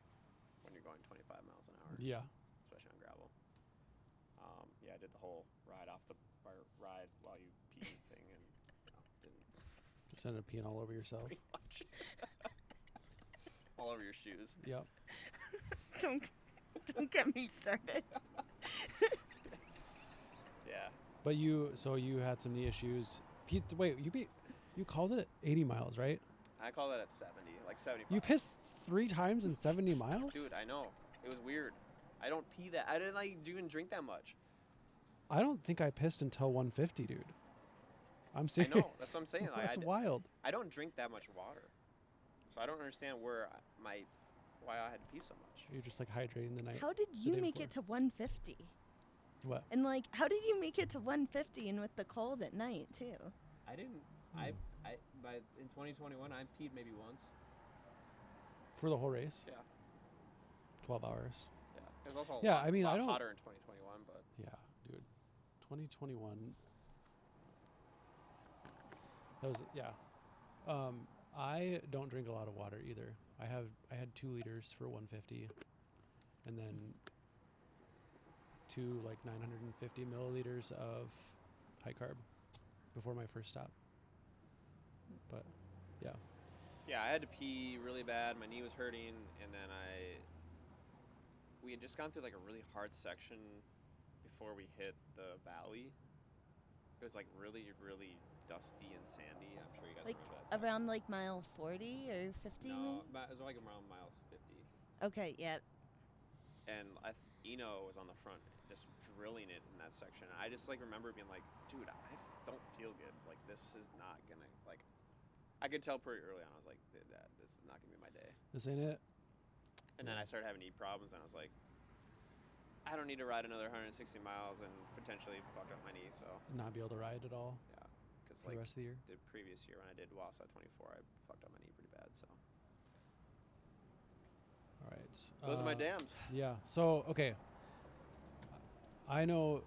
when you're going 25 miles an hour. Yeah. Especially on gravel. Yeah, I did the whole ride ride while you pee thing, and didn't. Just ended up peeing all over yourself. Pretty much. All over your shoes. Yep. Don't get me started. Yeah. But you had some knee issues. You called it at 80 miles, right? I call that at 70, like 75. You pissed 3 times in 70 miles? Dude, I know. It was weird. I don't pee that. I didn't even drink that much. I don't think I pissed until 150, dude. I'm serious. I know. That's what I'm saying. That's wild. I don't drink that much water. So I don't understand why I had to pee so much. You're just like hydrating the night. How did the you day make before. it to 150? What? And like, how did you make it to 150 and with the cold at night too? I didn't. I by in 2021 I peed maybe once. For the whole race? Yeah. 12 hours. Yeah. It was also Yeah, a lot, I mean, lot I don't- hotter in 2021, but Yeah, dude. 2021. That was yeah. I don't drink a lot of water either. I had 2 liters for 150, and then 2 like 950 milliliters of high carb before my first stop. But yeah, yeah, I had to pee really bad. My knee was hurting, and then we had just gone through like a really hard section before we hit the valley. It was like really, really dusty and sandy. I'm sure you guys Like remember that. section. around like mile 40 or 50 No, maybe? it was like around miles 50. Okay, yeah. And Eno was on the front, just drilling it in that section. I just like remember being like, dude, don't feel good. Like this is not gonna like. I could tell pretty early on. I was like, this is not gonna be my day. this ain't it. And then I started having knee problems, and I was like, I don't need to ride another 160 miles and potentially fuck up my knee. So Not be able to ride at all yeah, because for like the rest of the year. the previous year when I did Wausau 24, I fucked up my knee pretty bad. So All right. those are my dams. Yeah. So okay, I know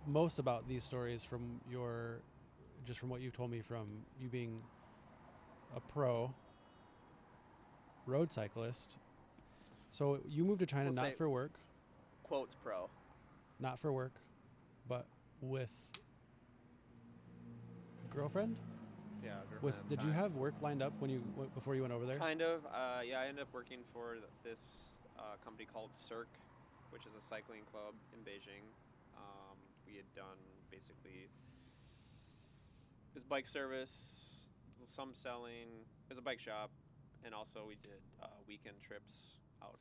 most about these stories from from what you've told me from you being a pro road cyclist. So you moved to China We'll not say- for work, Quotes pro. not for work, but with a girlfriend. Yeah. With did you have work lined up when before you went over there? Kind of. Yeah, I ended up working for this company called Cirque, which is a cycling club in Beijing. We had done basically it was bike service, some selling. It was a bike shop, and also we did weekend trips out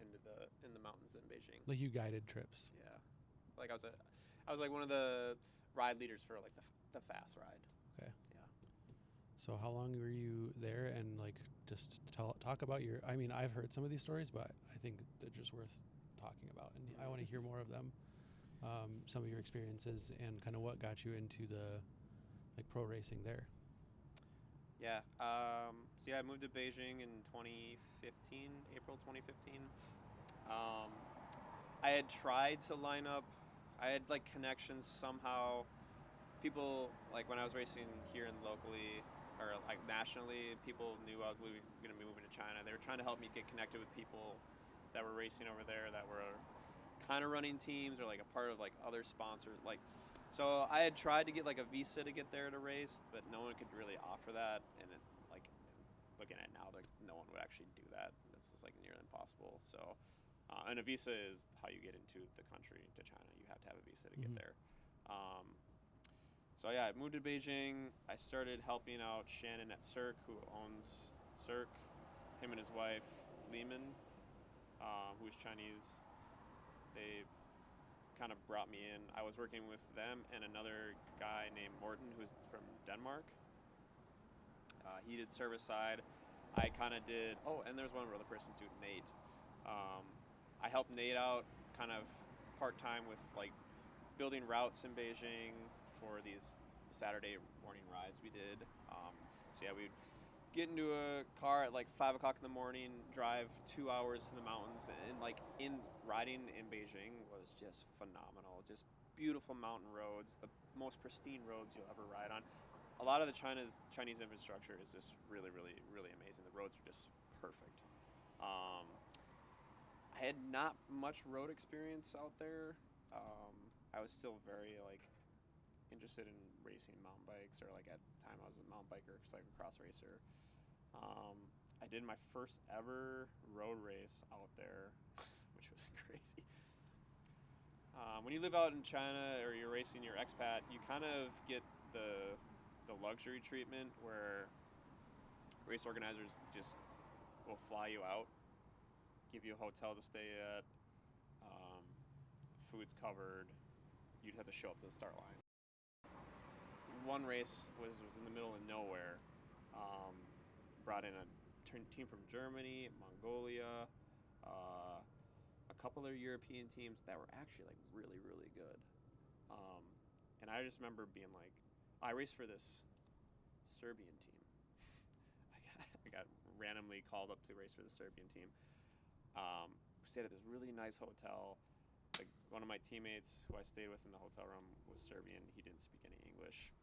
in the mountains in Beijing. Like you guided trips. Yeah, like I was like one of the ride leaders for like the fast ride. Okay. Yeah. So how long were you there, and like just talk about your? I mean, I've heard some of these stories, but I think they're just worth talking about, and I want to hear more of them. Some of your experiences and kind of what got you into the like pro racing there. Yeah. So yeah, I moved to Beijing in 2015, April 2015. I had tried to line up. I had like connections somehow. People like when I was racing here and locally or like nationally, people knew I was going to be moving to China. They were trying to help me get connected with people that were racing over there that were kind of running teams or like a part of like other sponsors. Like, so I had tried to get like a visa to get there to race, but no one could really offer that. And it, like looking at it now, like no one would actually do that. It's just like near impossible. So, and a visa is how you get into the country to China. You have to have a visa to get there. So yeah, I moved to Beijing. I started helping out Shannon at Cirque, who owns Cirque. Him and his wife, Lehman, who's Chinese. They kind of brought me in. I was working with them and another guy named Morten, who's from Denmark. He did service side. I kind of did. Oh, and there's one other person too, Nate. I helped Nate out kind of part-time with like building routes in Beijing for these Saturday morning rides we did. So yeah, we'd get into a car at like 5 o'clock in the morning, drive 2 hours to the mountains, and like riding in Beijing was just phenomenal. Just beautiful mountain roads, the most pristine roads you'll ever ride on. A lot of the Chinese infrastructure is just really, really, really amazing. The roads are just perfect. I had not much road experience out there. I was still very like interested in racing mountain bikes, or like at the time I was a mountain biker, cyclocross racer. I did my first ever road race out there, which was crazy. When you live out in China or you're racing your expat, you kind of get the luxury treatment where race organizers just will fly you out, give you a hotel to stay at, food's covered. You just have to show up to the start line. One race was in the middle of nowhere. Brought in a team from Germany, Mongolia, a couple of European teams that were actually like really, really good. And I just remember being like, I raced for this Serbian team. I got randomly called up to race for the Serbian team. We stayed at this really nice hotel. Like one of my teammates who I stayed with in the hotel room was Serbian. He didn't speak any English.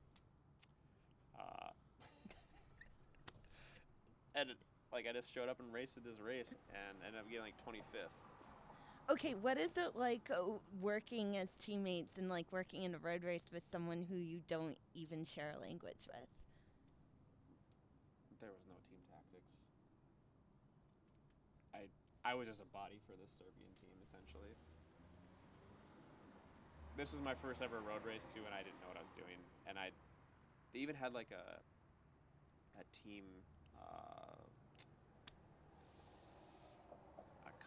And like I just showed up and raced this race and ended up getting like 25th. Okay, what is it like working as teammates and like working in a road race with someone who you don't even share a language with? There was no team tactics. I was just a body for this Serbian team, essentially. This was my first ever road race too, and I didn't know what I was doing. And they even had like a team, a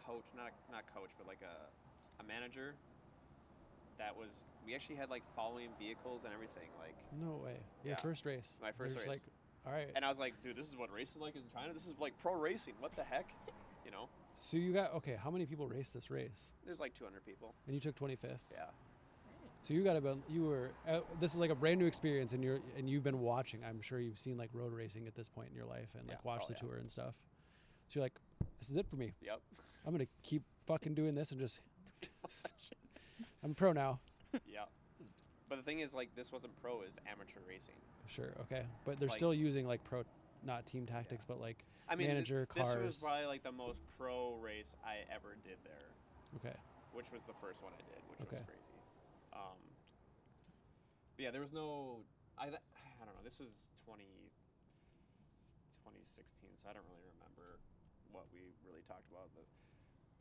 coach, not coach, but like a manager. We actually had like following vehicles and everything. Like No way. Your Yeah. first race. My first You're just race. like, all right. And I was like, dude, this is what racing like in China. This is like pro racing. What the heck, you know? So you got, okay, how many people raced this race? There's like 200 people. And you took 25th? Yeah. So this is like a brand new experience, and you've been watching. I'm sure you've seen like road racing at this point in your life, and like Yeah. watched Oh, the yeah. tour and stuff. So you're like, this is it for me. Yep. I'm gonna keep fucking doing this and just. I'm a pro now. Yeah. But the thing is, like, this wasn't pro, it's amateur racing. Sure, okay, but they're Like- still using like pro, not team tactics, but like I mean, manager this cars. was probably like the most pro race I ever did there, Okay, which was the first one I did, which Okay. was crazy. But yeah, there was no. I don't know. This was 2016, so I don't really remember what we really talked about.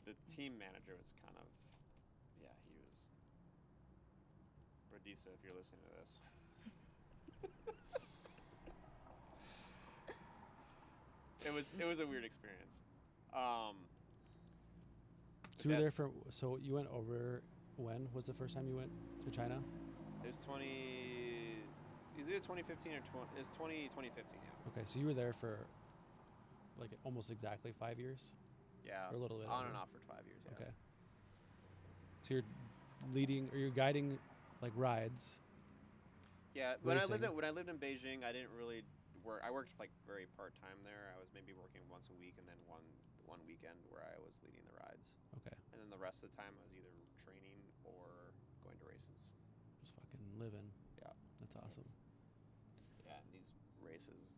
The team manager was kind of, yeah, he was. Radisa, if you're listening to this. It was a weird experience. so you were there for. So you went over. When was the first time you went to China? It was either 2015 or 2015, yeah. Okay, so you were there for like almost exactly 5 years, Yeah. or a little bit On over. and off for 5 years, yeah. Okay. So you're leading or you're guiding like rides. Yeah, when I lived Racing. in Beijing, I didn't really work. I worked like very part-time there. I was maybe working once a week and then one weekend where I was leading the rides. Okay. And then the rest of the time I was either training or going to races. Just fucking living. Yeah. That's awesome. Yeah, and these races,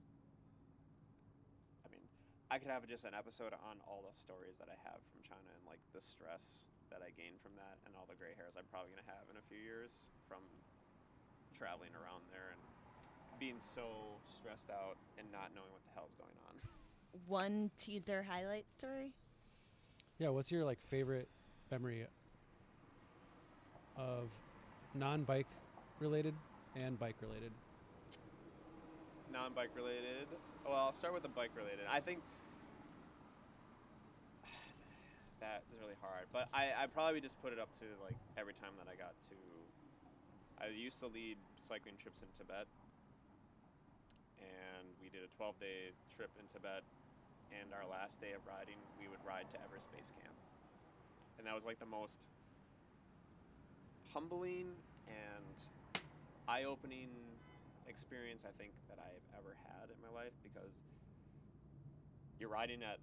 I mean, I could have just an episode on all the stories that I have from China and like the stress that I gained from that and all the gray hairs I'm probably going to have in a few years from traveling around there and being so stressed out and not knowing what the hell's going on. One teaser highlight story? Yeah, what's your like favorite memory of non-bike related and bike related? Non-bike related. Well, I'll start with the bike related. I think that is really hard, but I probably just put it up to like every time that I got to. I used to lead cycling trips in Tibet, and we did a 12-day trip in Tibet. And our last day of riding, we would ride to Everest Base Camp, and that was like the most humbling and eye-opening experience I think that I've ever had in my life, because you're riding at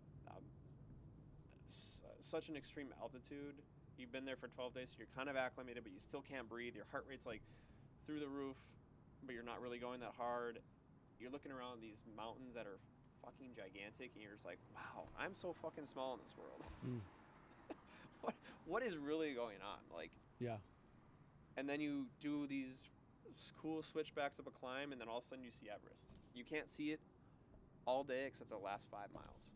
such an extreme altitude. You've been there for 12 days, so you're kind of acclimated, but you still can't breathe. Your heart rate's like through the roof, but you're not really going that hard. You're looking around these mountains that are fucking gigantic, and you're just like, wow, I'm so fucking small in this world. What is really going on? Like, Yeah. and then you do these cool switchbacks up a climb, and then all of a sudden you see Everest. You can't see it all day except the last 5 miles,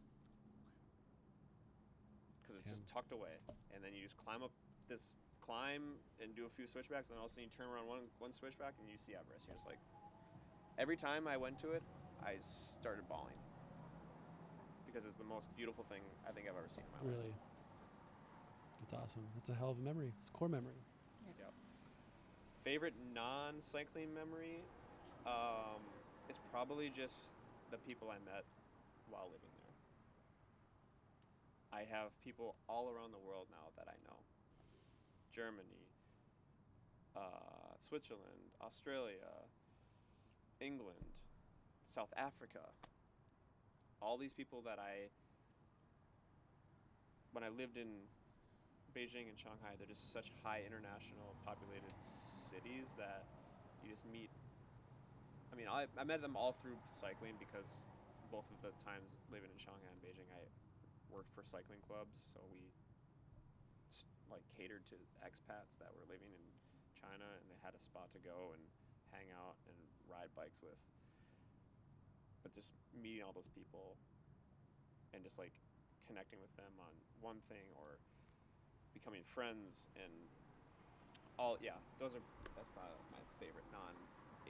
because it's just tucked away. And then you just climb up this climb and do a few switchbacks, and all of a sudden you turn around one switchback and you see Everest. You're just like, every time I went to it, I started bawling, because it's the most beautiful thing I think I've ever seen in my life. Really. That's awesome. That's a hell of a memory. It's a core memory. Yep. Favorite non-cycling memory? It's probably just the people I met while living there. I have people all around the world now that I know. Germany, Switzerland, Australia, England, South Africa. All these people that when I lived in Beijing and Shanghai, they're just such high international populated cities that you just meet. I mean, I met them all through cycling because both of the times living in Shanghai and Beijing, I worked for cycling clubs, so we like catered to expats that were living in China, and they had a spot to go and hang out and ride bikes with. But just meeting all those people and just like connecting with them on one thing or becoming friends and that's probably my favorite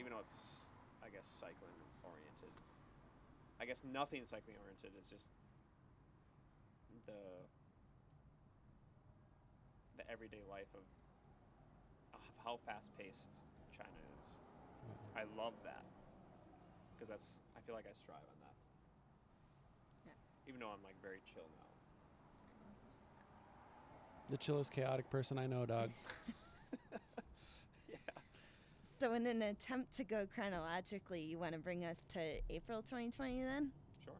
even though it's, I guess, cycling oriented. I guess nothing cycling oriented is just the everyday life of how fast paced China is. I love that because I feel like I strive on that. Yeah. Even though I'm like very chill now. The chillest chaotic person I know, dog. Yeah. So in an attempt to go chronologically, you want to bring us to April 2020 then? Sure.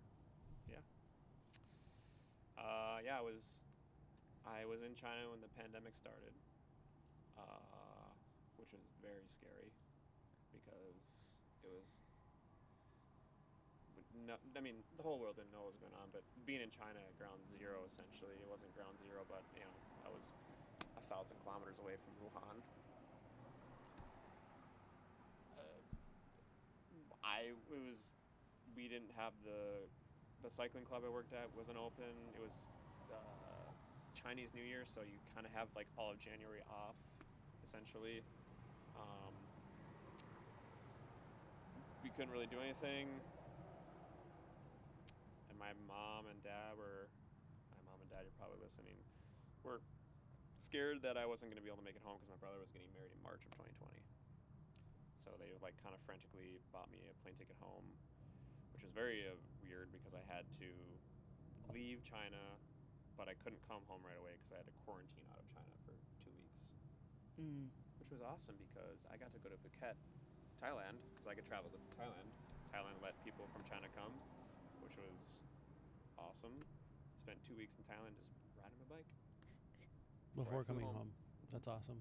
Yeah. I was in China when the pandemic started, which was very scary because it was. I mean, the whole world didn't know what was going on, but being in China at ground zero, essentially, it wasn't ground zero, but I was 1,000 kilometers away from Wuhan. We didn't have the cycling club I worked at wasn't open. It was Chinese New Year, so you kind of have like all of January off, essentially. We couldn't really do anything. And my mom and dad, you're probably listening, were scared that I wasn't going to be able to make it home because my brother was getting married in March of 2020. So they like kind of frantically bought me a plane ticket home, which was very weird because I had to leave China, but I couldn't come home right away because I had to quarantine out of China for 2 weeks. Which was awesome because I got to go to Phuket, Thailand, because I could travel to Thailand. Thailand let people from China come, which was awesome. Spent 2 weeks in Thailand just riding my bike. Before coming home. That's awesome.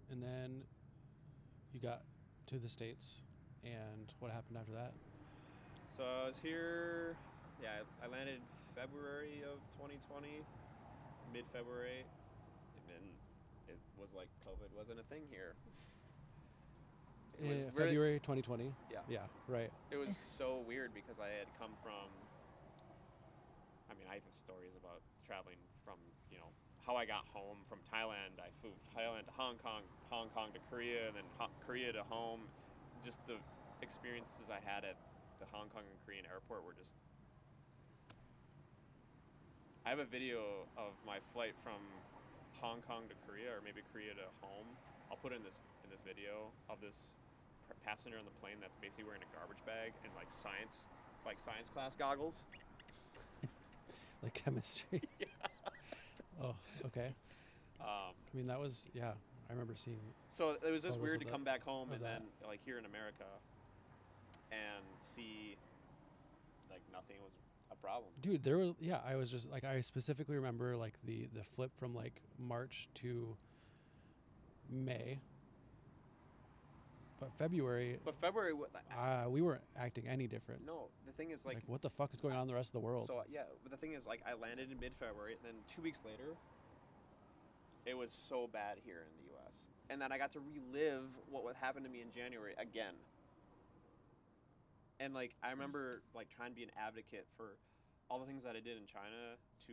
And then you got to the States, and what happened after that? So I was here, I landed February of 2020, mid-February, and it was like COVID wasn't a thing here. It was February 2020? Yeah. Yeah, right. It was so weird because I had come from, I have stories about traveling from, how I got home from Thailand. I flew Thailand to Hong Kong to Korea, and then Korea to home. Just the experiences I had at the Hong Kong and Korean airport were just... I have a video of my flight from Hong Kong to Korea, or maybe Korea to home. I'll put it in this video of this passenger on the plane that's basically wearing a garbage bag and like science class goggles. Like chemistry. Yeah. Oh, okay. That was, I remember seeing. So it was just weird to come back home and that. then like here in America and see like nothing was a problem. Dude, there was, I was just like, I specifically remember like the flip from like March to May. But February, we weren't acting any different. No, the thing is like what the fuck is going on in the rest of the world? So but the thing is like I landed in mid-February, and then 2 weeks later, it was so bad here in the U.S. And then I got to relive what would happen to me in January again. And like I remember like trying to be an advocate for all the things that I did in China to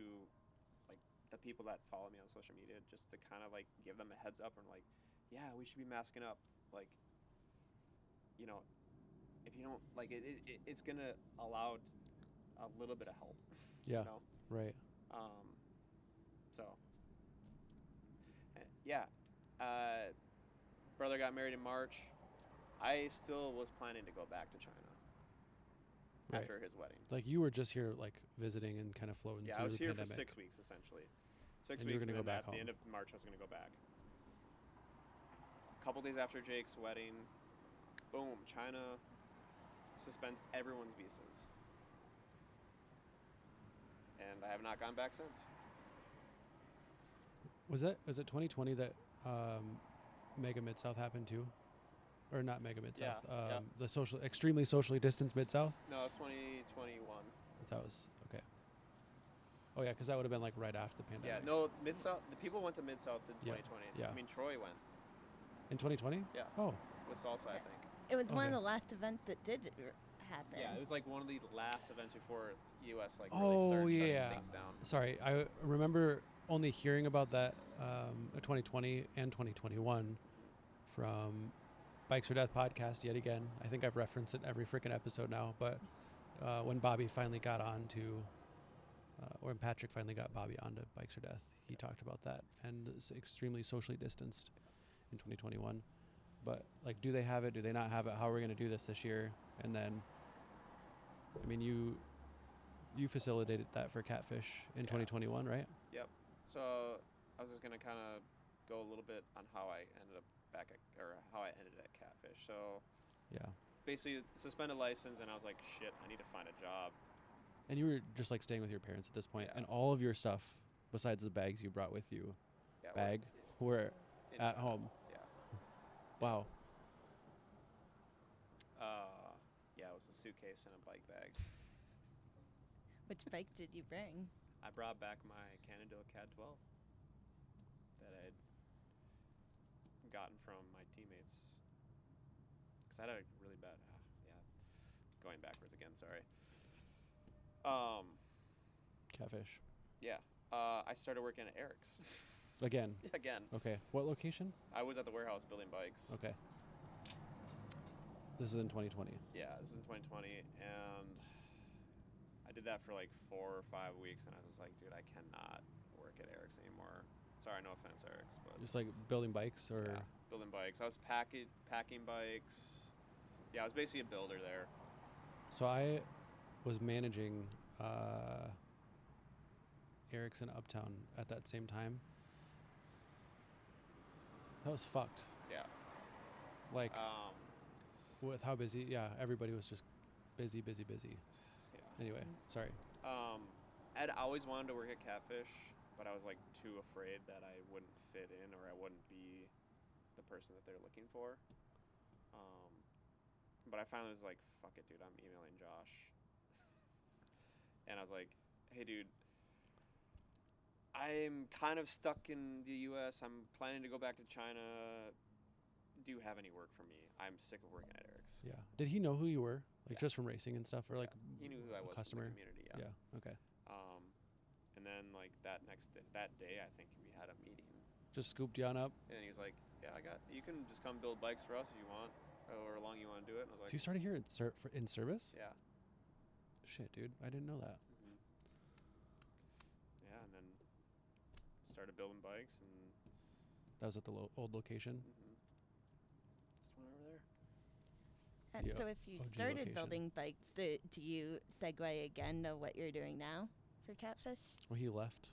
like the people that follow me on social media, just to kind of like give them a heads up and like, yeah, we should be masking up, like. If you don't like it's gonna allow a little bit of help. Yeah. Right. Brother got married in March. I still was planning to go back to China. Right. after his wedding. Like you were just here, like visiting and kind of floating Yeah, through I was the here pandemic. for 6 weeks essentially. And 6 you were weeks, gonna and go then back at the end home. of March, I was gonna go back. A couple days after Jake's wedding, boom, China suspends everyone's visas, and I have not gone back since. Was it 2020 that Mega Mid South happened too, or not Mega Mid South? Yeah, The extremely socially distanced Mid South. No, it's 2021. That was okay. Oh yeah, because that would have been like right after the pandemic. Yeah, no, Mid South. The people went to Mid South in Yeah, 2020. yeah. I mean, Troy went. In 2020. Yeah. Oh. With salsa, I think. It was one of Okay. the last events that did happen. Yeah, it was like one of the last events before U.S. like really Oh started shutting yeah. things down. Sorry, I remember only hearing about that 2020 and 2021 from Bikes or Death podcast yet again. I think I've referenced it every freaking episode now. But when Bobby finally got on to, when Patrick finally got Bobby onto Bikes or Death, he talked about that and it's extremely socially distanced in 2021. But like, do they have it? Do they not have it? How are we going to do this year? And then, I mean, you facilitated that for Catfish in 2021, right? Yep. So I was just gonna kind of go a little bit on how I ended up how I ended at Catfish. So Yeah. basically suspended license, and I was like, shit, I need to find a job. And you were just like staying with your parents at this point, Yeah. and all of your stuff, besides the bags you brought with you, Yeah, were in at China. home. Yeah. Wow. Yeah, it was a suitcase and a bike bag. Which bike did you bring? I brought back my Cannondale CAD 12 that I'd gotten from my teammates. Because I had a really bad, going backwards again, sorry. Catfish. Yeah, I started working at Eric's. Again. Again, Okay. What location? I was at the warehouse building bikes. Okay. This is in 2020. Yeah, this is in 2020, and I did that for like 4 or 5 weeks, and I was like, dude, I cannot work at Eric's anymore. Sorry, no offense, Eric's, but Just like building bikes, or yeah, building bikes. I was packing bikes. Yeah, I was basically a builder there. so I was managing Eric's in Uptown at that same time. That was fucked. Yeah. Like with how busy. Yeah, everybody was just busy. Yeah. Anyway, sorry. I'd always wanted to work at Catfish, but I was like too afraid that I wouldn't fit in or I wouldn't be the person that they're looking for. But I finally was like, fuck it, dude, I'm emailing Josh. And I was like, hey, dude, I'm kind of stuck in the U.S. I'm planning to go back to China. Do you have any work for me? I'm sick of working at Eric's. Yeah. Did he know who you were? Like Yeah. just from racing and stuff, or like He knew who I a was customer? from the community, yeah. Yeah. Okay. And then like that day, I think we had a meeting. Just scooped you on up. And he was like, yeah, you can just come build bikes for us if you want, or how long you want to do it. And I was So you like, started here in service? yeah. Shit, dude. I didn't know that. Mm-hmm. Yeah, and then started building bikes, and That was at the old location. just went over there. And The so if you OG started location. building bikes, do you segue again to what you're doing now for Catfish? Well, he left,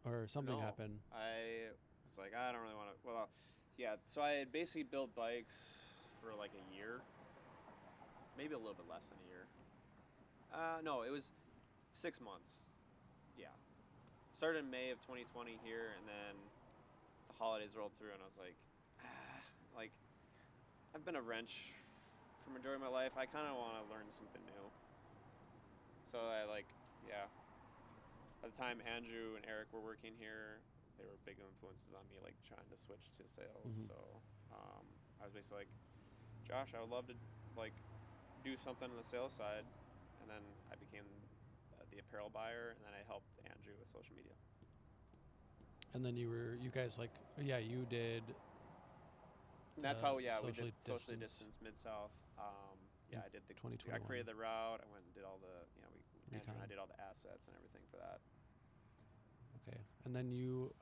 or something No. happened. I was like, I don't really want to. Well, yeah. So I had basically built bikes for like a year, maybe a little bit less than a year. No, it was 6 months. Yeah. Started in May of 2020 here, and then the holidays rolled through, and I was like, like, I've been a wrench for majority of my life. I kind of want to learn something new. So I at the time Andrew and Eric were working here. They were big influences on me, like trying to switch to sales. Mhm. So I was basically like, Josh, I would love to like do something on the sales side. And then I became the apparel buyer, and then I helped Andrew with social media. And then you guys like, you did. And that's how we socially did socially distance. distanced Mid-South. In I did the 2021. I created the route. I went and did all the Andrew and I Recon. did all the assets and everything for that. Okay. And then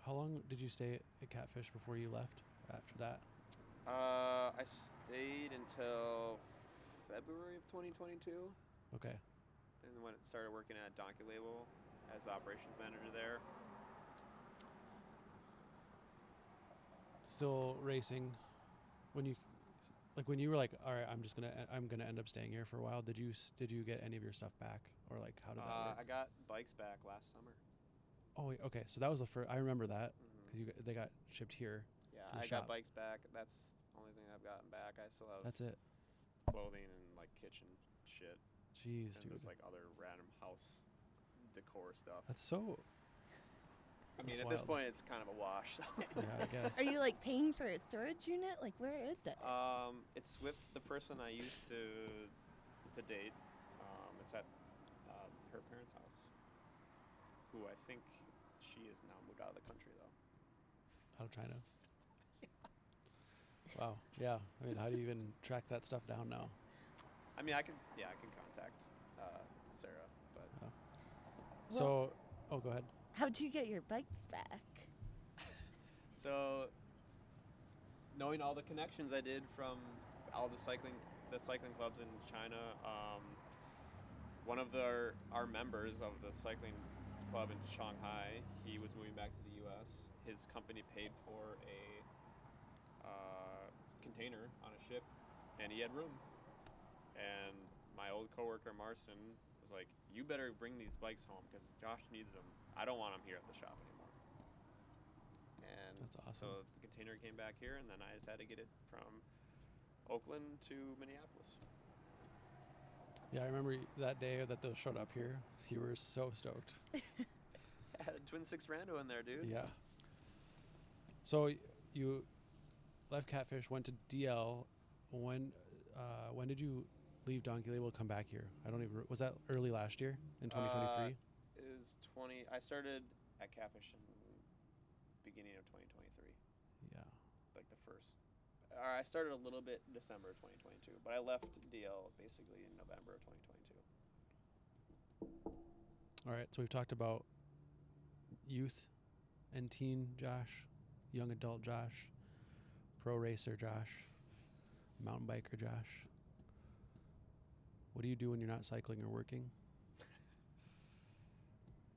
how long did you stay at Catfish before you left after that? I stayed until February of 2022. Okay. and when it started working at Donkey Label as the operations manager there. Still racing. When you were like, all right, I'm gonna end up staying here for a while. Did you get any of your stuff back, or like how did that work? I got bikes back last summer. Oh, wait, okay. So that was the first. I remember that Mm-hmm. because they got shipped here. Yeah, to the I shop. got bikes back. That's the only thing I've gotten back. I still have That's it. clothing and like kitchen shit, Jeez, and dude. just like other random house decor stuff. That's so. I mean, that's at this wild. point, it's kind of a wash. Yeah, I guess. Are you like paying for a storage unit? Like, where is it? It's with the person I used to date. It's at her parents' house, who I think she is now moved out of the country though. Out of China. Wow. Yeah. I mean, how do you even track that stuff down now? I mean, I can contact Sarah, but So, go ahead. How'd you get your bikes back? so knowing all the connections I did from all the cycling clubs in China, one of our members of the cycling club in Shanghai, he was moving back to the U.S. His company paid for a container on a ship, and he had room. And my old coworker Marcin was like, "You better bring these bikes home because Josh needs them. I don't want them here at the shop anymore." And That's awesome. so the container came back here, and then I just had to get it from Oakland to Minneapolis. Yeah, I remember that day that those showed up here. You were so stoked. I had a twin six rando in there, dude. Yeah. So you left Catfish, went to DL. When did you leave Donkey Label, come back here? I don't even. Was that early last year in 2023? It was 20. I started at Catfish in beginning of 2023. Yeah. Like the first. I started a little bit December of 2022, but I left DL basically in November of 2022. All right. So we've talked about youth and teen Josh, young adult Josh, pro racer Josh, mountain biker Josh. What do you do when you're not cycling or working?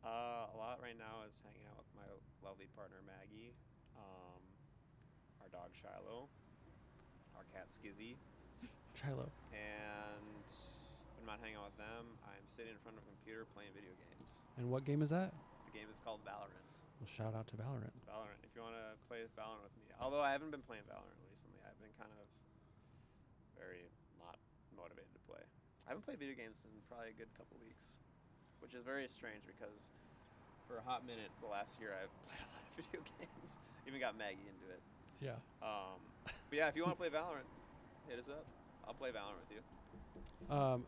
A lot right now is hanging out with my lovely partner Maggie, our dog Shiloh, our cat Skizzy, Shiloh. and when I'm not hanging out with them, I'm sitting in front of a computer playing video games. And what game is that? The game is called Valorant. Well, shout out to Valorant. Valorant, if you want to play Valorant with me. Although I haven't been playing Valorant recently. I've been kind of very not motivated to play. I haven't played video games in probably a good couple weeks, which is very strange because for a hot minute the last year I've played a lot of video games. Even got Maggie into it. Yeah. But yeah, if you want to play Valorant, hit us up. I'll play Valorant with you.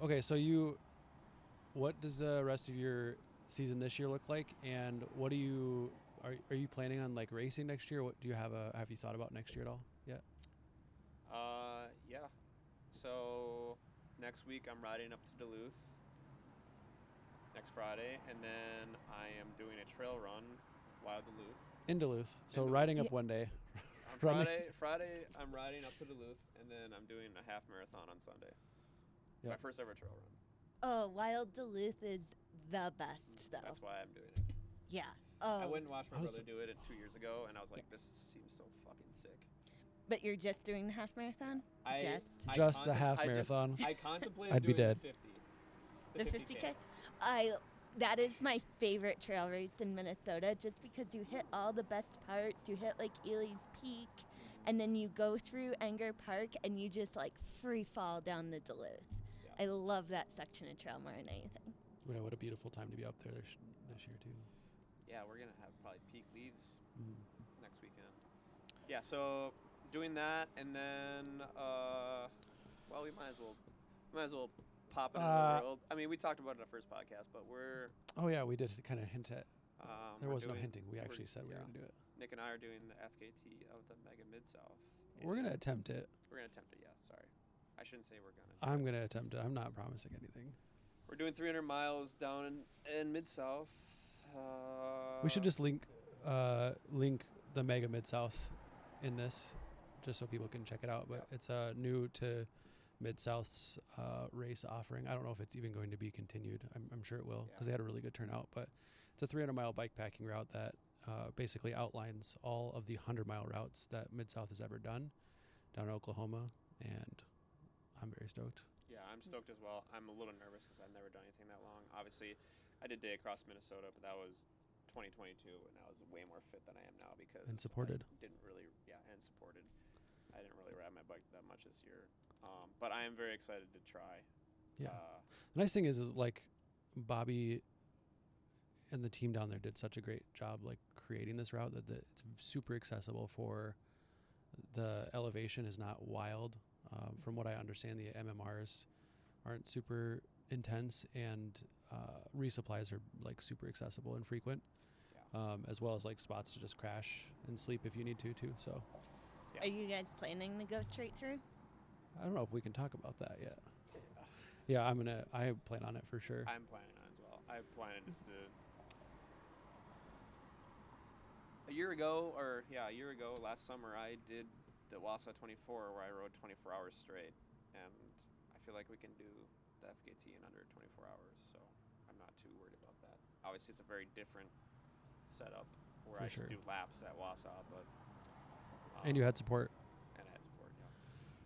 Okay, so what does the rest of your season this year look like, and what are you planning on like racing next year? What do you have you thought about next year at all yet? Yeah. So next week I'm riding up to Duluth next Friday, and then I am doing a trail run while Duluth. In Duluth. So Duluth. riding up one day. On Running. Friday I'm riding up to Duluth, and then I'm doing a half marathon on Sunday. Yep. My first ever trail run. Oh, Wild Duluth is the best, though. That's why I'm doing it. Yeah. I Oh, went and watched my How does brother do it 2 years ago, and I was like, this seems so fucking sick. but you're just doing the half marathon? Just the half marathon. I contemplated I'd be doing dead. the 50. The 50K? That is my favorite trail race in Minnesota, just because you hit all the best parts. You hit like Ely's Peak, and then you go through Enger Park, and you just like free fall down the Duluth. Yeah. I love that section of trail more than anything. Yeah, what a beautiful time to be up there this year too. Yeah, we're going to have probably peak leaves Mm. next weekend. Yeah, so doing that, and then, well, we might as well pop it in the world. I mean, we talked about it in the first podcast, but we're... Oh yeah, we did kind of hint at. There we're was no doing- hinting. We actually said we were going to do it. Nick and I are doing the FKT of the Mega Mid-South. We're going to attempt it. We're going to attempt it, yeah, sorry. I shouldn't say we're going to. I'm going to attempt it. I'm not promising anything. We're doing 300 miles down in Mid-South. We should just link the Mega Mid-South in this, just so people can check it out. But it's new to Mid-South's race offering. I don't know if it's even going to be continued. I'm sure it will because they had a really good turnout. But it's a 300-mile bikepacking route that basically outlines all of the 100-mile routes that Mid-South has ever done down in Oklahoma, and I'm very stoked. Yeah, I'm stoked as well. I'm a little nervous because I've never done anything that long. Obviously, I did day across Minnesota, but that was 2022, and I was way more fit than I am now because And supported. I didn't really, and supported. I didn't really ride my bike that much this year, but I am very excited to try. Yeah. The nice thing is like Bobby and the team down there did such a great job like creating this route that it's super accessible for the elevation is not wild. From what I understand, the MMRs aren't super intense, and resupplies are like super accessible and frequent, as well as like spots to just crash and sleep if you need to too. So Are you guys planning to go straight through? I don't know if we can talk about that yet. Yeah, I plan on it for sure. I'm planning on it as well. I planned just to a year ago, last summer, I did the Wausau 24 where I rode 24 hours straight, and I feel like we can do the FKT in under 24 hours, so I'm not too worried about that. Obviously, it's a very different setup where For I sure. just do laps at Wausau, but And you had support. and I had support. Yeah.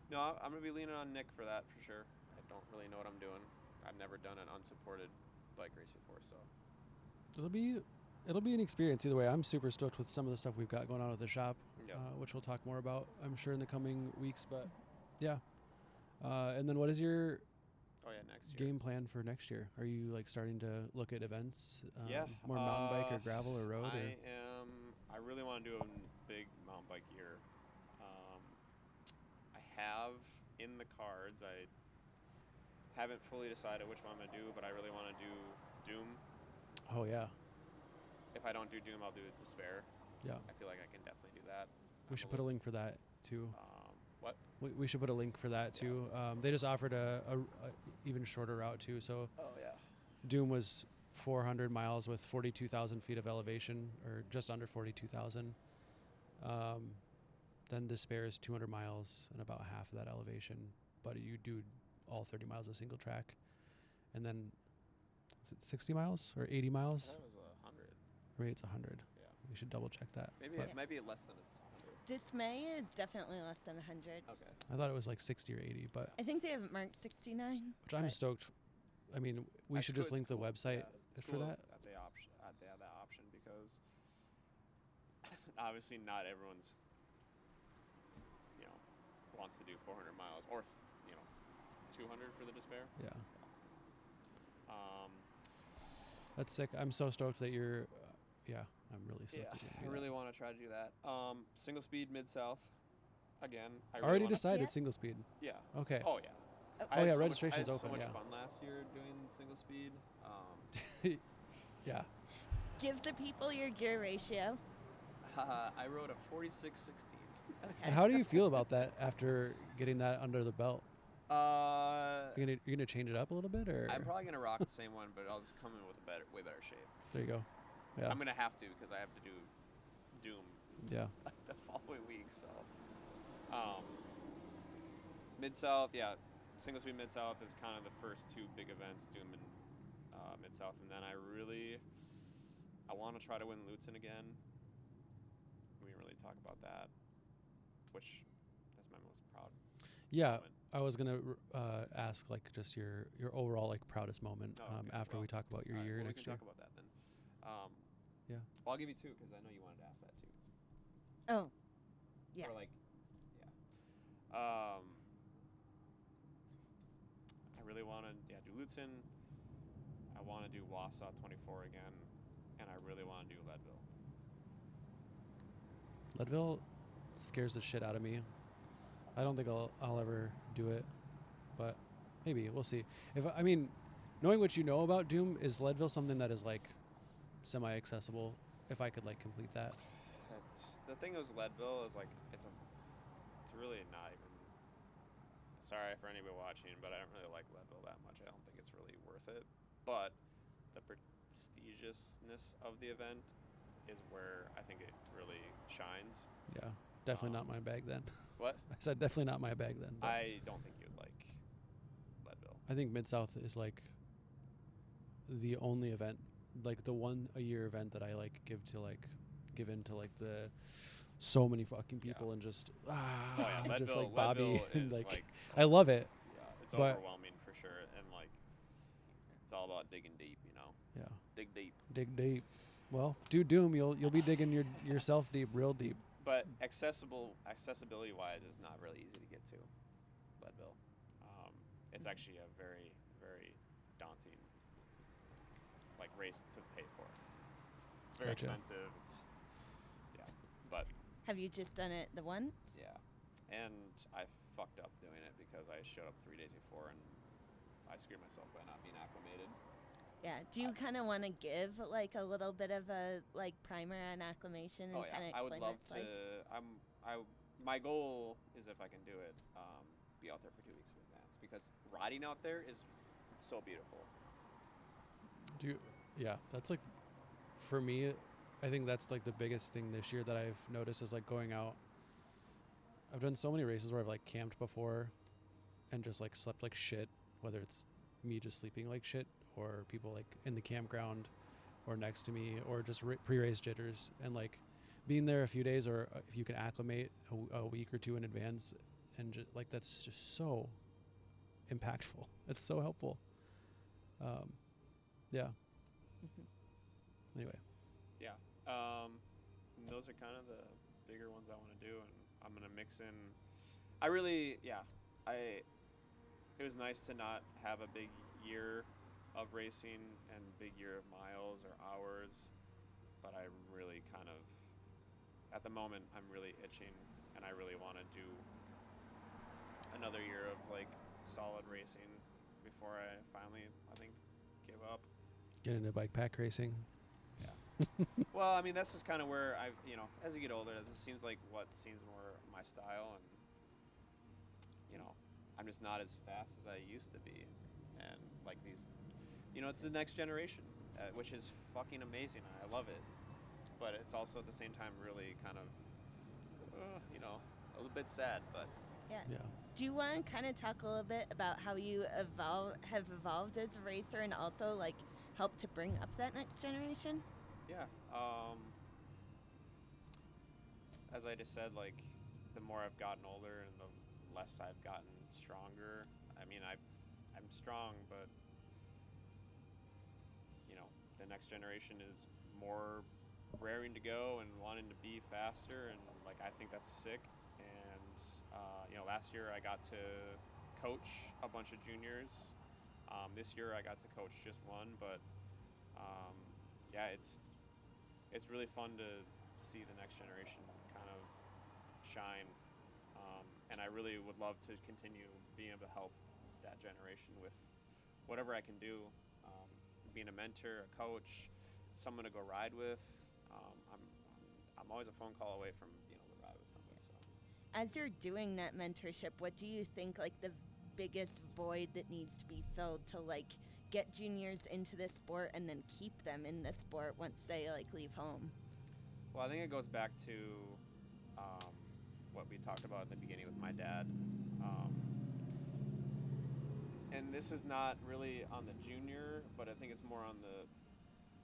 No, I'm gonna be leaning on Nick for that for sure. I don't really know what I'm doing. I've never done an unsupported bike race before, so It'll be an experience either way. I'm super stoked with some of the stuff we've got going on at the shop, which we'll talk more about, I'm sure, in the coming weeks. But yeah. And then what is your next year. game plan for next year? Are you like starting to look at events? More mountain bike or gravel or road? I really want to do a big mountain bike year. I have in the cards. I haven't fully decided which one I'm gonna do, but I really want to do Doom. Oh yeah. If I don't do Doom, I'll do Despair. Yeah. I feel like I can definitely do that. We should put a link for that too. What? We should put a link for that too. They just offered a even shorter route too. So Doom was 400 miles with 42,000 feet of elevation, or just under 42,000. Then Despair is 200 miles and about half of that elevation, but you do all 30 miles of single track. And then is it 60 miles or 80 miles? That was 100. Maybe it's 100. Yeah. We should double check that. Maybe But it might be less than 100. Dismay is definitely less than 100. Okay. I thought it was like 60 or 80, but I think they have it marked 69. which I'm stoked. I mean, we should just link the website for that. That they have that option because obviously not everyone's wants to do 400 miles or 200 for the Despair. Yeah. That's sick. I'm so stoked that you're. I'm really stoked. That I really want to try to do that. Single speed Mid-South. Again, I really already wanna- decided Yeah. single speed. Yeah. Okay. Oh yeah. Oh, I had so registration's much, I had open, so yeah. much fun last year doing single speed. Yeah. Give the people your gear ratio. I rode a 46-16. Okay. And how do you feel about that after getting that under the belt? You're gonna change it up a little bit, or I'm probably gonna rock the same one, but I'll just come in with way better shape. there you go. Yeah. I'm gonna have to because I have to do Doom Yeah. the following week. So, Mid-South, single speed Mid-South is kind of the first two big events, Doom and Mid-South, and then I want to try to win Lutsen again. We didn't really talk about that, which that's my most proud. Yeah. moment. I was gonna ask like just your overall like proudest moment after we talk about your year we next can year. talk about that then. Yeah. Well, I'll give you two because I know you wanted to ask that too. Oh, yeah. Or I really want to do Lutsen. I want to do Wausau 24 again, and I really want to do Leadville. Leadville scares the shit out of me. I don't think I'll ever do it, but maybe we'll see. Knowing what you know about Doom, is Leadville something that is like semi-accessible? If I could like complete that. That's the thing with Leadville is like it's really not even. Sorry for anybody watching, but I don't really like Leadville that much. I don't think it's really worth it. But the prestigiousness of the event is where I think it really shines. Yeah, definitely not my bag then. What? I said definitely not my bag then. But I don't think you'd like I think Mid-South is like the only event, like the one a year event that I like give into like the so many fucking people and just just like Bobby Leadville and is like I love it. Yeah, it's but- overwhelming for sure, and like it's all about digging deep, you know. Yeah, Dig deep. dig deep. Well, do Doom, you'll be digging yourself deep, real deep. But accessibility wise is not really easy to get to Leadville. It's actually a very, very daunting like race to pay for. It's very Gotcha. expensive. But Have you just done it the one? yeah, and I fucked up doing it because I showed up 3 days before and I screwed myself by not being acclimated. Yeah. Do you kind of want to give like a little bit of a like primer on acclimation and kind of I would explain love what it's to. My goal is if I can do it, be out there for 2 weeks in advance because riding out there is so beautiful. Yeah, that's like for me. I think that's like the biggest thing this year that I've noticed is like going out. I've done so many races where I've like camped before and just like slept like shit, whether it's me just sleeping like shit or people like in the campground or next to me or just pre-race jitters, and like being there a few days or if you can acclimate a week or two in advance and like that's just so impactful. It's so helpful. Yeah. Mhm. Anyway. Yeah. Those are kind of the bigger ones I want to do, and I'm gonna mix in. It was nice to not have a big year of racing and big year of miles or hours, but I really kind of, at the moment, I'm really itching, and I really want to do another year of like solid racing before I finally, I think, give up. Get into bike pack racing. Well, I mean, that's just kind of where I've, as you get older, this seems like what seems more my style, and, I'm just not as fast as I used to be. And, like, it's the next generation, which is fucking amazing. I love it. But it's also at the same time really kind of, a little bit sad, but. Yeah. Yeah. Do you want to kind of talk a little bit about how you have evolved as a racer and also like help to bring up that next generation? Yeah. As I just said, like, the more I've gotten older and the less I've gotten stronger. I mean, I'm strong, but the next generation is more raring to go and wanting to be faster, and like I think that's sick. And last year I got to coach a bunch of juniors. This year I got to coach just one, but yeah, it's really fun to see the next generation kind of shine, and I really would love to continue being able to help that generation with whatever I can do, being a mentor, a coach, someone to go ride with. I'm always a phone call away from being able to ride with someone. So. As you're doing that mentorship, what do you think like the biggest void that needs to be filled to like get juniors into this sport and then keep them in this sport once they like leave home? Well, I think it goes back to what we talked about at the beginning with my dad. And this is not really on the junior, but I think it's more on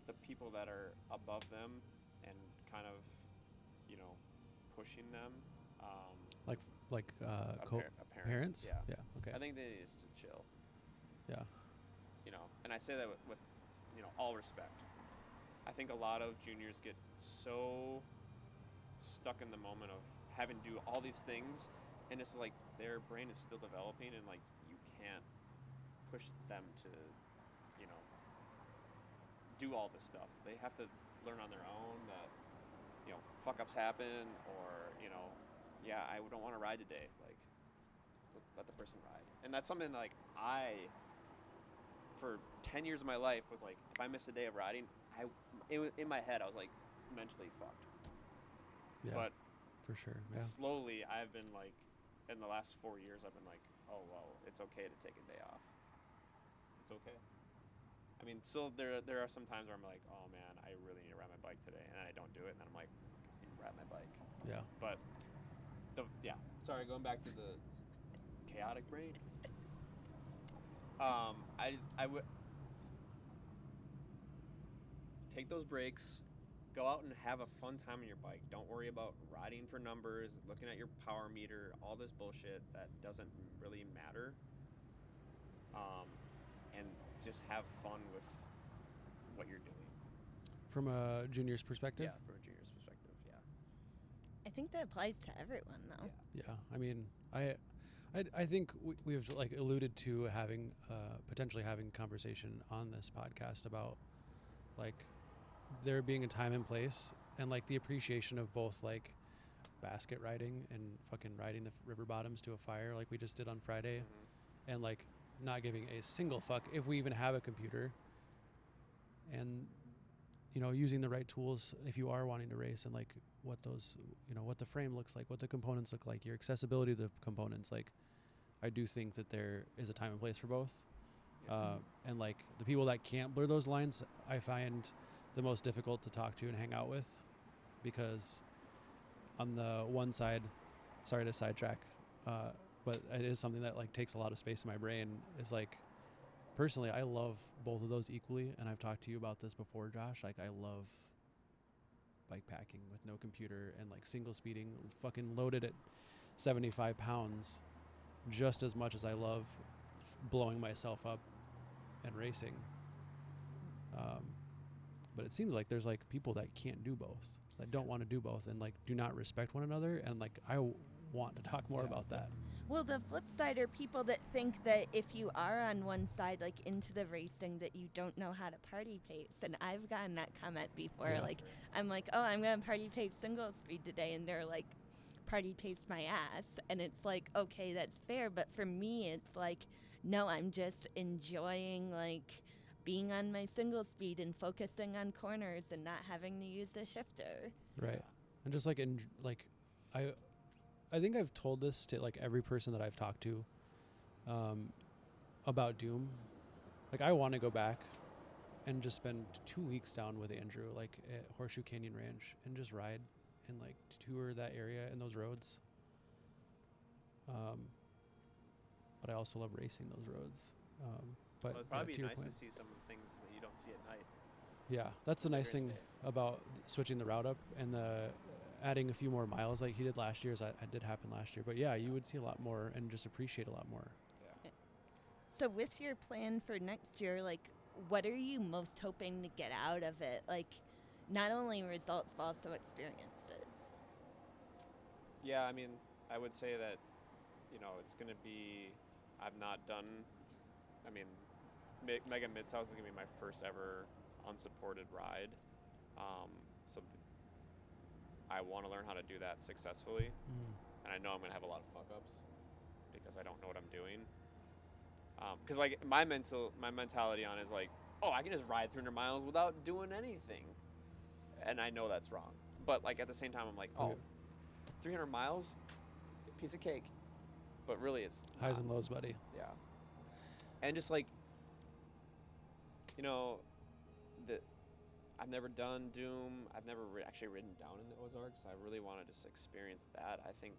the people that are above them and kind of, pushing them. Parents? Yeah. Yeah. Okay. I think they need to chill. Yeah. And I say that with all respect. I think a lot of juniors get so stuck in the moment of having to do all these things, and it's like their brain is still developing, and like you can't push them to, do all this stuff. They have to learn on their own that, fuck ups happen, or I don't want to ride today. Like, let the person ride, and that's something like for 10 years of my life was like, if I missed a day of riding, in my head I was like mentally fucked. Yeah. But for sure. Yeah. slowly I've been like, in the last 4 years I've been like, oh well, it's okay to take a day off. It's okay. I mean, still there are some times where I'm like, oh man, I really need to ride my bike today, and I don't do it, and then I'm like, ride my bike. Yeah. But sorry, going back to the chaotic brain. I would take those breaks, go out and have a fun time on your bike. Don't worry about riding for numbers, looking at your power meter, all this bullshit that doesn't really matter. And just have fun with what you're doing. From a junior's perspective? Yeah, from a junior's perspective, yeah. I think that applies to everyone, though. Yeah, I mean, I think we've like alluded to having potentially having conversation on this podcast about like there being a time and place and like the appreciation of both like basket riding and fucking riding the river bottoms to a fire like we just did on Friday, Mm-hmm. and like not giving a single fuck if we even have a computer, and you know, using the right tools if you are wanting to race, and like what those, you know, what the frame looks like, what the components look like, your accessibility to the components. Like I do think that there is a time and place for both. And like the people that can't blur those lines, I find the most difficult to talk to and hang out with, because on the one side, sorry to sidetrack, but it is something that like takes a lot of space in my brain, is like personally I love both of those equally, and I've talked to you about this before, Josh. Like I love bike packing with no computer and like single speeding fucking loaded at 75 pounds just as much as I love blowing myself up and racing. But it seems like there's like people that can't do both, that don't want to do both, and like do not respect one another, and like I want to talk more about that. Well, the flip side are people that think that if you are on one side, like into the racing, that you don't know how to party pace. And I've gotten that comment before. Yeah. Like, I'm like, oh, I'm going to party pace single speed today. And they're like, party pace my ass. And it's like, okay, that's fair. But for me, it's like, no, I'm just enjoying like being on my single speed and focusing on corners and not having to use the shifter. Right. And just like I think I've told this to like every person that I've talked to about Doom. Like I want to go back and just spend 2 weeks down with Andrew, like at Horseshoe Canyon Ranch, and just ride and like tour that area and those roads. But I also love racing those roads. But Well, it'd probably to be your nice point, to see some of the things that you don't see at night. yeah, that's the nice during thing the day. about switching the route up and the adding a few more miles like he did last year. I did happen last year, but yeah, you would see a lot more and just appreciate a lot more. Yeah. So with your plan for next year, like, what are you most hoping to get out of it? Like, not only results, but also experiences. Yeah, I mean, I would say that, you know, it's going to be, I've not done, I mean, Mega Mid-South is going to be my first ever unsupported ride. So I want to learn how to do that successfully. And I know I'm going to have a lot of fuck-ups because I don't know what I'm doing. Because, like, my mentality on it is like, oh, I can just ride 300 miles without doing anything. And I know that's wrong. But, like, at the same time, I'm like, oh, 300 miles? Piece of cake. But really, it's Highs not. and lows, buddy. Yeah. And just, like, you know, I've never done Doom. I've never actually ridden down in the Ozarks. I really want to just experience that. I think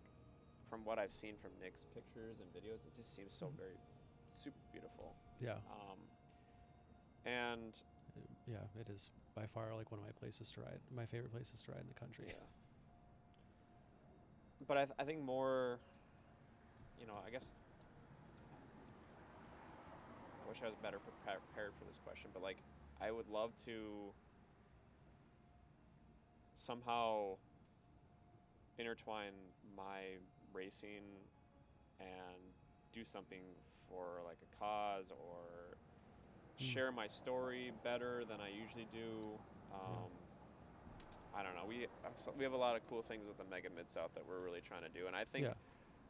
from what I've seen from Nick's pictures and videos, it just seems so very super beautiful. Yeah. And Yeah, it is by far like one of my places to ride. My favorite places to ride in the country. yeah. But I think more, you know, I guess I wish I was better prepared for this question, but like I would love to somehow intertwine my racing and do something for like a cause or share my story better than I usually do. I don't know. We have a lot of cool things with the Mega Mid-South that we're really trying to do, and I think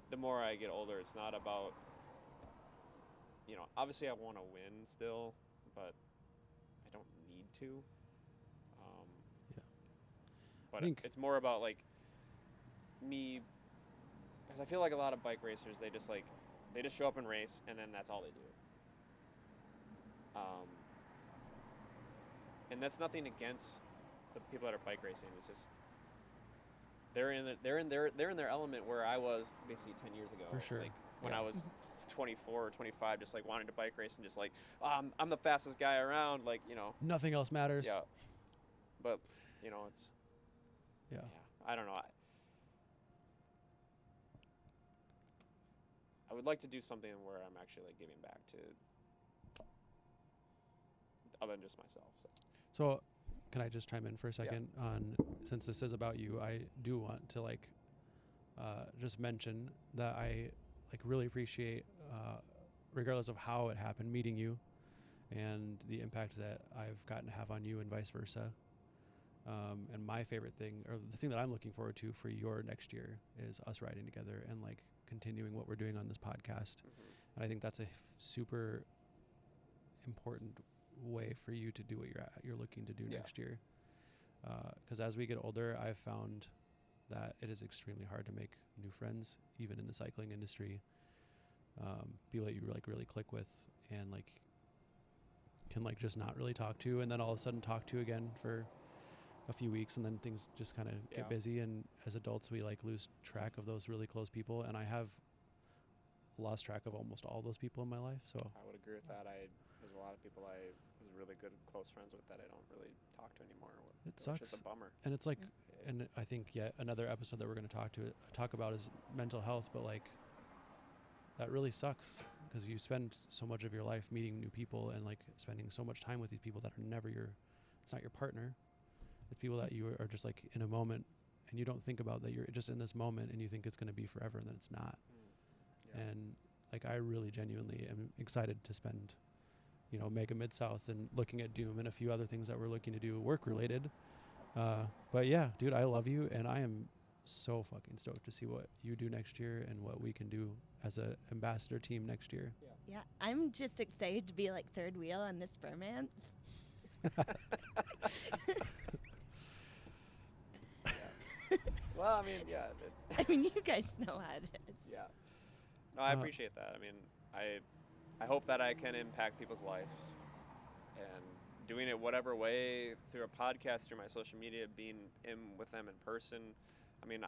the more I get older, it's not about, you know, obviously I want to win still, but I don't need to. But it's more about like me, because I feel like a lot of bike racers, they just show up and race, and then that's all they do. And that's nothing against the people that are bike racing. It's just they're in their element where I was basically 10 years ago. For sure. Like when I was 24 or 25, just like wanting to bike race and just like, I'm the fastest guy around, like, you know. Nothing else matters. Yeah. But, you know, it's, Yeah. I don't know. I would like to do something where I'm actually like giving back to other than just myself. So can I just chime in for a second on, since this is about you, I do want to like just mention that I like really appreciate, regardless of how it happened, meeting you and the impact that I've gotten to have on you and vice versa. And my favorite thing, or the thing that I'm looking forward to for your next year, is us riding together and like continuing what we're doing on this podcast. And I think that's a super important way for you to do what you're looking to do next year. Because as we get older, I've found that it is extremely hard to make new friends, even in the cycling industry. People that you like really click with and like can like just not really talk to, and then all of a sudden talk to again for a few weeks, and then things just kind of get busy, and as adults we like lose track of those really close people, and I have lost track of almost all those people in my life. So I would agree with that. There's a lot of people I was really good close friends with that I don't really talk to anymore. It sucks. It's just a bummer. And it's like, and I think yet another episode that we're going to talk about is mental health, but like that really sucks because you spend so much of your life meeting new people and like spending so much time with these people that are never it's not your partner. It's people that you are just like in a moment, and you don't think about that you're just in this moment, and you think it's going to be forever, and then it's not. And like I really genuinely am excited to spend, you know, Mega Mid-South and looking at Doom and a few other things that we're looking to do work related. But yeah, dude, I love you, and I am so fucking stoked to see what you do next year and what we can do as a ambassador team next year. Yeah, I'm just excited to be like third wheel on this bromance. Well, I mean, yeah. I mean, you guys know how it is. Yeah. No, I appreciate that. I mean, I hope that I can impact people's lives, and doing it whatever way, through a podcast, through my social media, being in with them in person. I mean,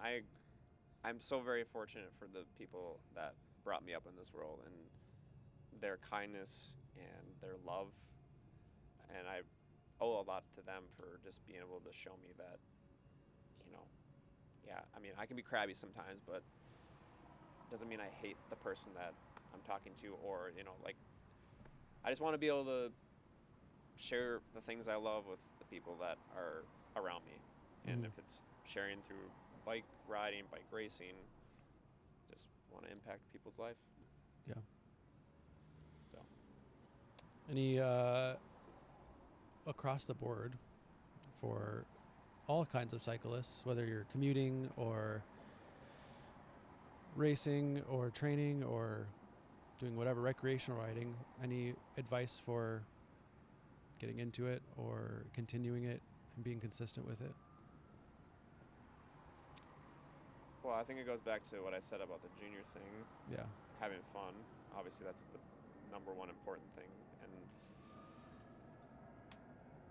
I'm so very fortunate for the people that brought me up in this world, and their kindness and their love, and I owe a lot to them for just being able to show me that, you know, yeah, I mean, I can be crabby sometimes, but doesn't mean I hate the person that I'm talking to, or, you know, like, I just want to be able to share the things I love with the people that are around me. And if it's sharing through bike riding, bike racing, just want to impact people's life. Yeah. So. Any across the board for all kinds of cyclists, whether you're commuting or racing or training or doing whatever recreational riding, any advice for getting into it or continuing it and being consistent with it? Well, I think it goes back to what I said about the junior thing. Yeah. Having fun. Obviously, that's the number one important thing. And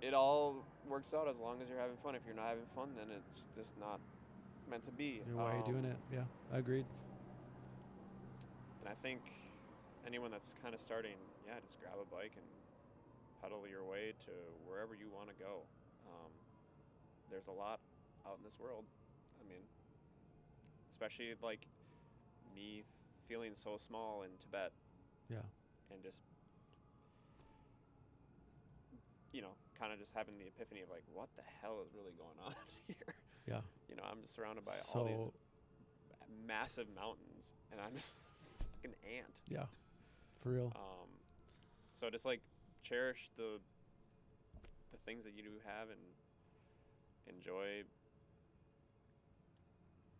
it all works out as long as you're having fun. If you're not having fun, then it's just not meant to be. Why are you doing it? Yeah, agreed. And I think anyone that's kind of starting, just grab a bike and pedal your way to wherever you want to go. There's a lot out in this world. I mean, especially like me feeling so small in Tibet. Yeah. And just, you know, kind of just having the epiphany of like, what the hell is really going on here? Yeah. You know, I'm just surrounded by all these massive mountains, and I'm just a fucking ant. Yeah, for real. So just like cherish the things that you do have, and enjoy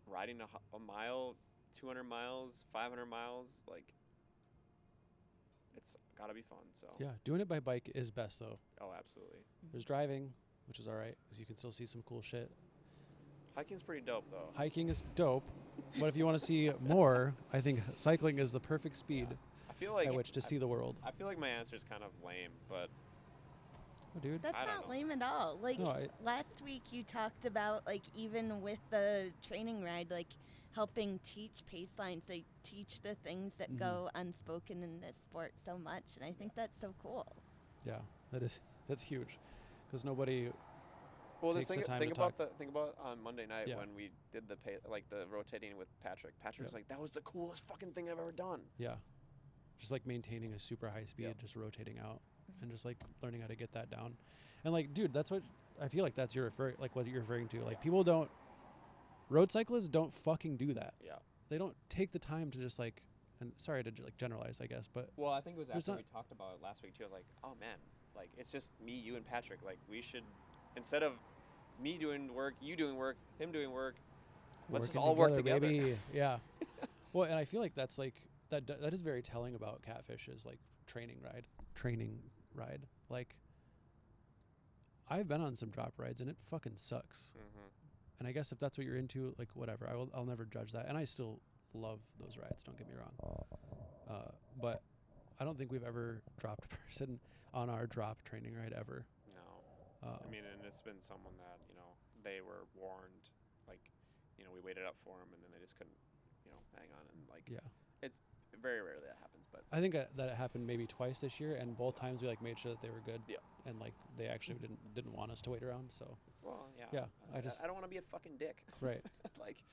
riding a mile, 200 miles, 500 miles. Like, it's gotta be fun. So yeah, doing it by bike is best though. Oh, absolutely. There's driving, which is all right because you can still see some cool shit. Hiking's pretty dope though. Hiking is dope, but if you want to see more, I think cycling is the perfect speed I feel like at which to see the world. I feel like my answer is kind of lame, but Oh, dude. That's I don't not know. lame at all. Like, No, last week you talked about, like, even with the training ride, like, helping teach pace lines. They teach the things that go unspoken in this sport so much, and I think that's so cool. Yeah, that's huge, because nobody. Well, takes just the time think to about talk. think about on Monday night Yeah. when we did the the rotating with Patrick. Patrick was like, "That was the coolest fucking thing I've ever done." Yeah, just like maintaining a super high speed, Yep. just rotating out, and just like learning how to get that down. And like, dude, that's what I feel like. That's what you're referring to. Like, people don't. Road cyclists don't fucking do that. Yeah. They don't take the time to just like. And sorry to like generalize, I guess, but Well, I think it was There's after not- we talked about it last week too. I was like, "Oh man, like it's just me, you, and Patrick. Like we should, instead of me doing work, you doing work, him doing work, let's just working all work together." baby. Yeah. Well, and I feel like that's like that is very telling about Catfish's like training ride. Like, I've been on some drop rides and it fucking sucks. Mm-hmm. And I guess if that's what you're into, like, whatever. I'll never judge that. And I still love those rides. Don't get me wrong. But I don't think we've ever dropped a person on our drop training ride ever. No. I mean, and it's been someone that, they were warned, like, we waited up for them and then they just couldn't, hang on. And, like, Yeah. it's very rarely that happens. But I think that it happened maybe twice this year, and both times we, like, made sure that they were good. Yeah. And, like, they actually didn't want us to wait around, so. well, yeah. Yeah, I don't want to be a fucking dick. Right. Like,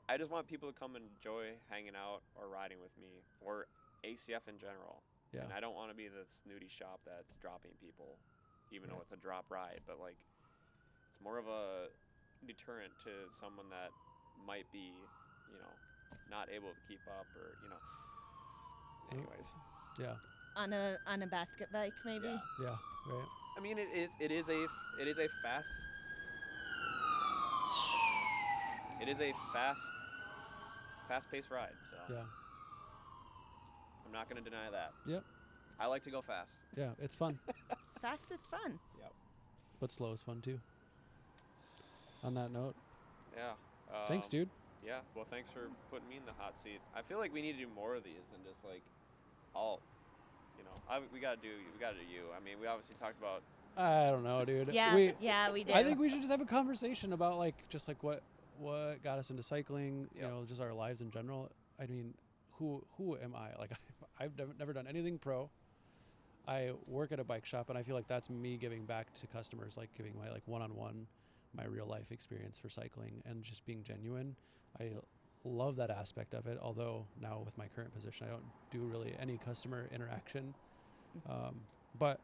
I just want people to come and enjoy hanging out or riding with me, or ACF in general. Yeah. And I don't want to be the snooty shop that's dropping people, even though Right. it's a drop ride. But, like, it's more of a deterrent to someone that might be, not able to keep up, or, Anyways. Yeah. On a basket bike, maybe. Yeah. Yeah. Right. I mean, it is a fast-paced ride. So Yeah. I'm not gonna deny that. Yep. I like to go fast. Yeah. It's fun, Fast is fun. Yep. but slow is fun too. On that note, Yeah. thanks, dude. Yeah. Well, thanks for putting me in the hot seat. I feel like we need to do more of these than just like all. We gotta do you. I mean, we obviously talked about. I don't know, dude. Yeah, we do. I think we should just have a conversation about like just like what got us into cycling. Yep. Just our lives in general. I mean, who am I? Like, I've never done anything pro. I work at a bike shop, and I feel like that's me giving back to customers, like giving my like one-on-one, my real life experience for cycling and just being genuine. I love that aspect of it. Although now with my current position, I don't do really any customer interaction. But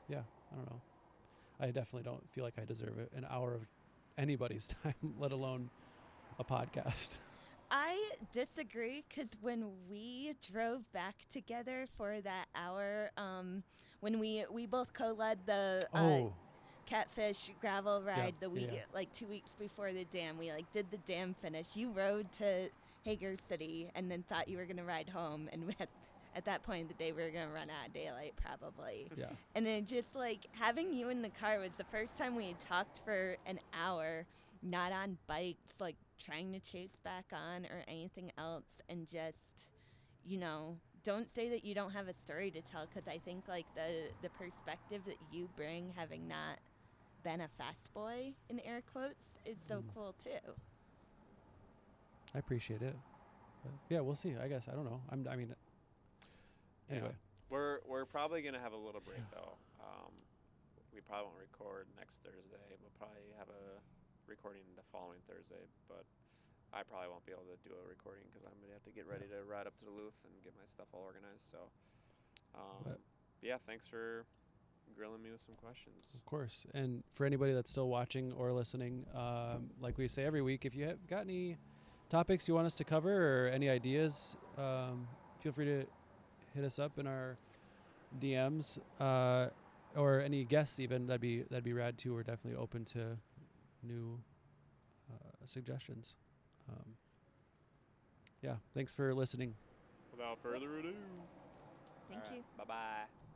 yeah, I don't know. I definitely don't feel like I deserve an hour of anybody's time, let alone a podcast. I disagree, because when we drove back together for that hour, when we both co-led the Catfish gravel ride the week, like 2 weeks before the dam, we like did the dam finish. You rode to Hager City and then thought you were gonna ride home, and at that point in the day we were gonna run out of daylight probably. Yeah. And then just like having you in the car was the first time we had talked for an hour, not on bikes, like trying to chase back on or anything else, and just, don't say that you don't have a story to tell, because I think like the perspective that you bring, having not been a fast boy in air quotes, is so cool too. I appreciate it. But yeah, we'll see. I guess I don't know. Anyway. Yeah. We're probably gonna have a little break though. We probably won't record next Thursday. We'll probably have a recording the following Thursday, but I probably won't be able to do a recording because I'm gonna have to get ready to ride up to Duluth and get my stuff all organized. So, yeah, thanks for grilling me with some questions. Of course. And for anybody that's still watching or listening, like we say every week, if you have got any topics you want us to cover or any ideas, feel free to hit us up in our DMs, or any guests even. That'd be rad too. We're definitely open to new suggestions. Yeah, thanks for listening. Without further ado. Thank you. Bye-bye.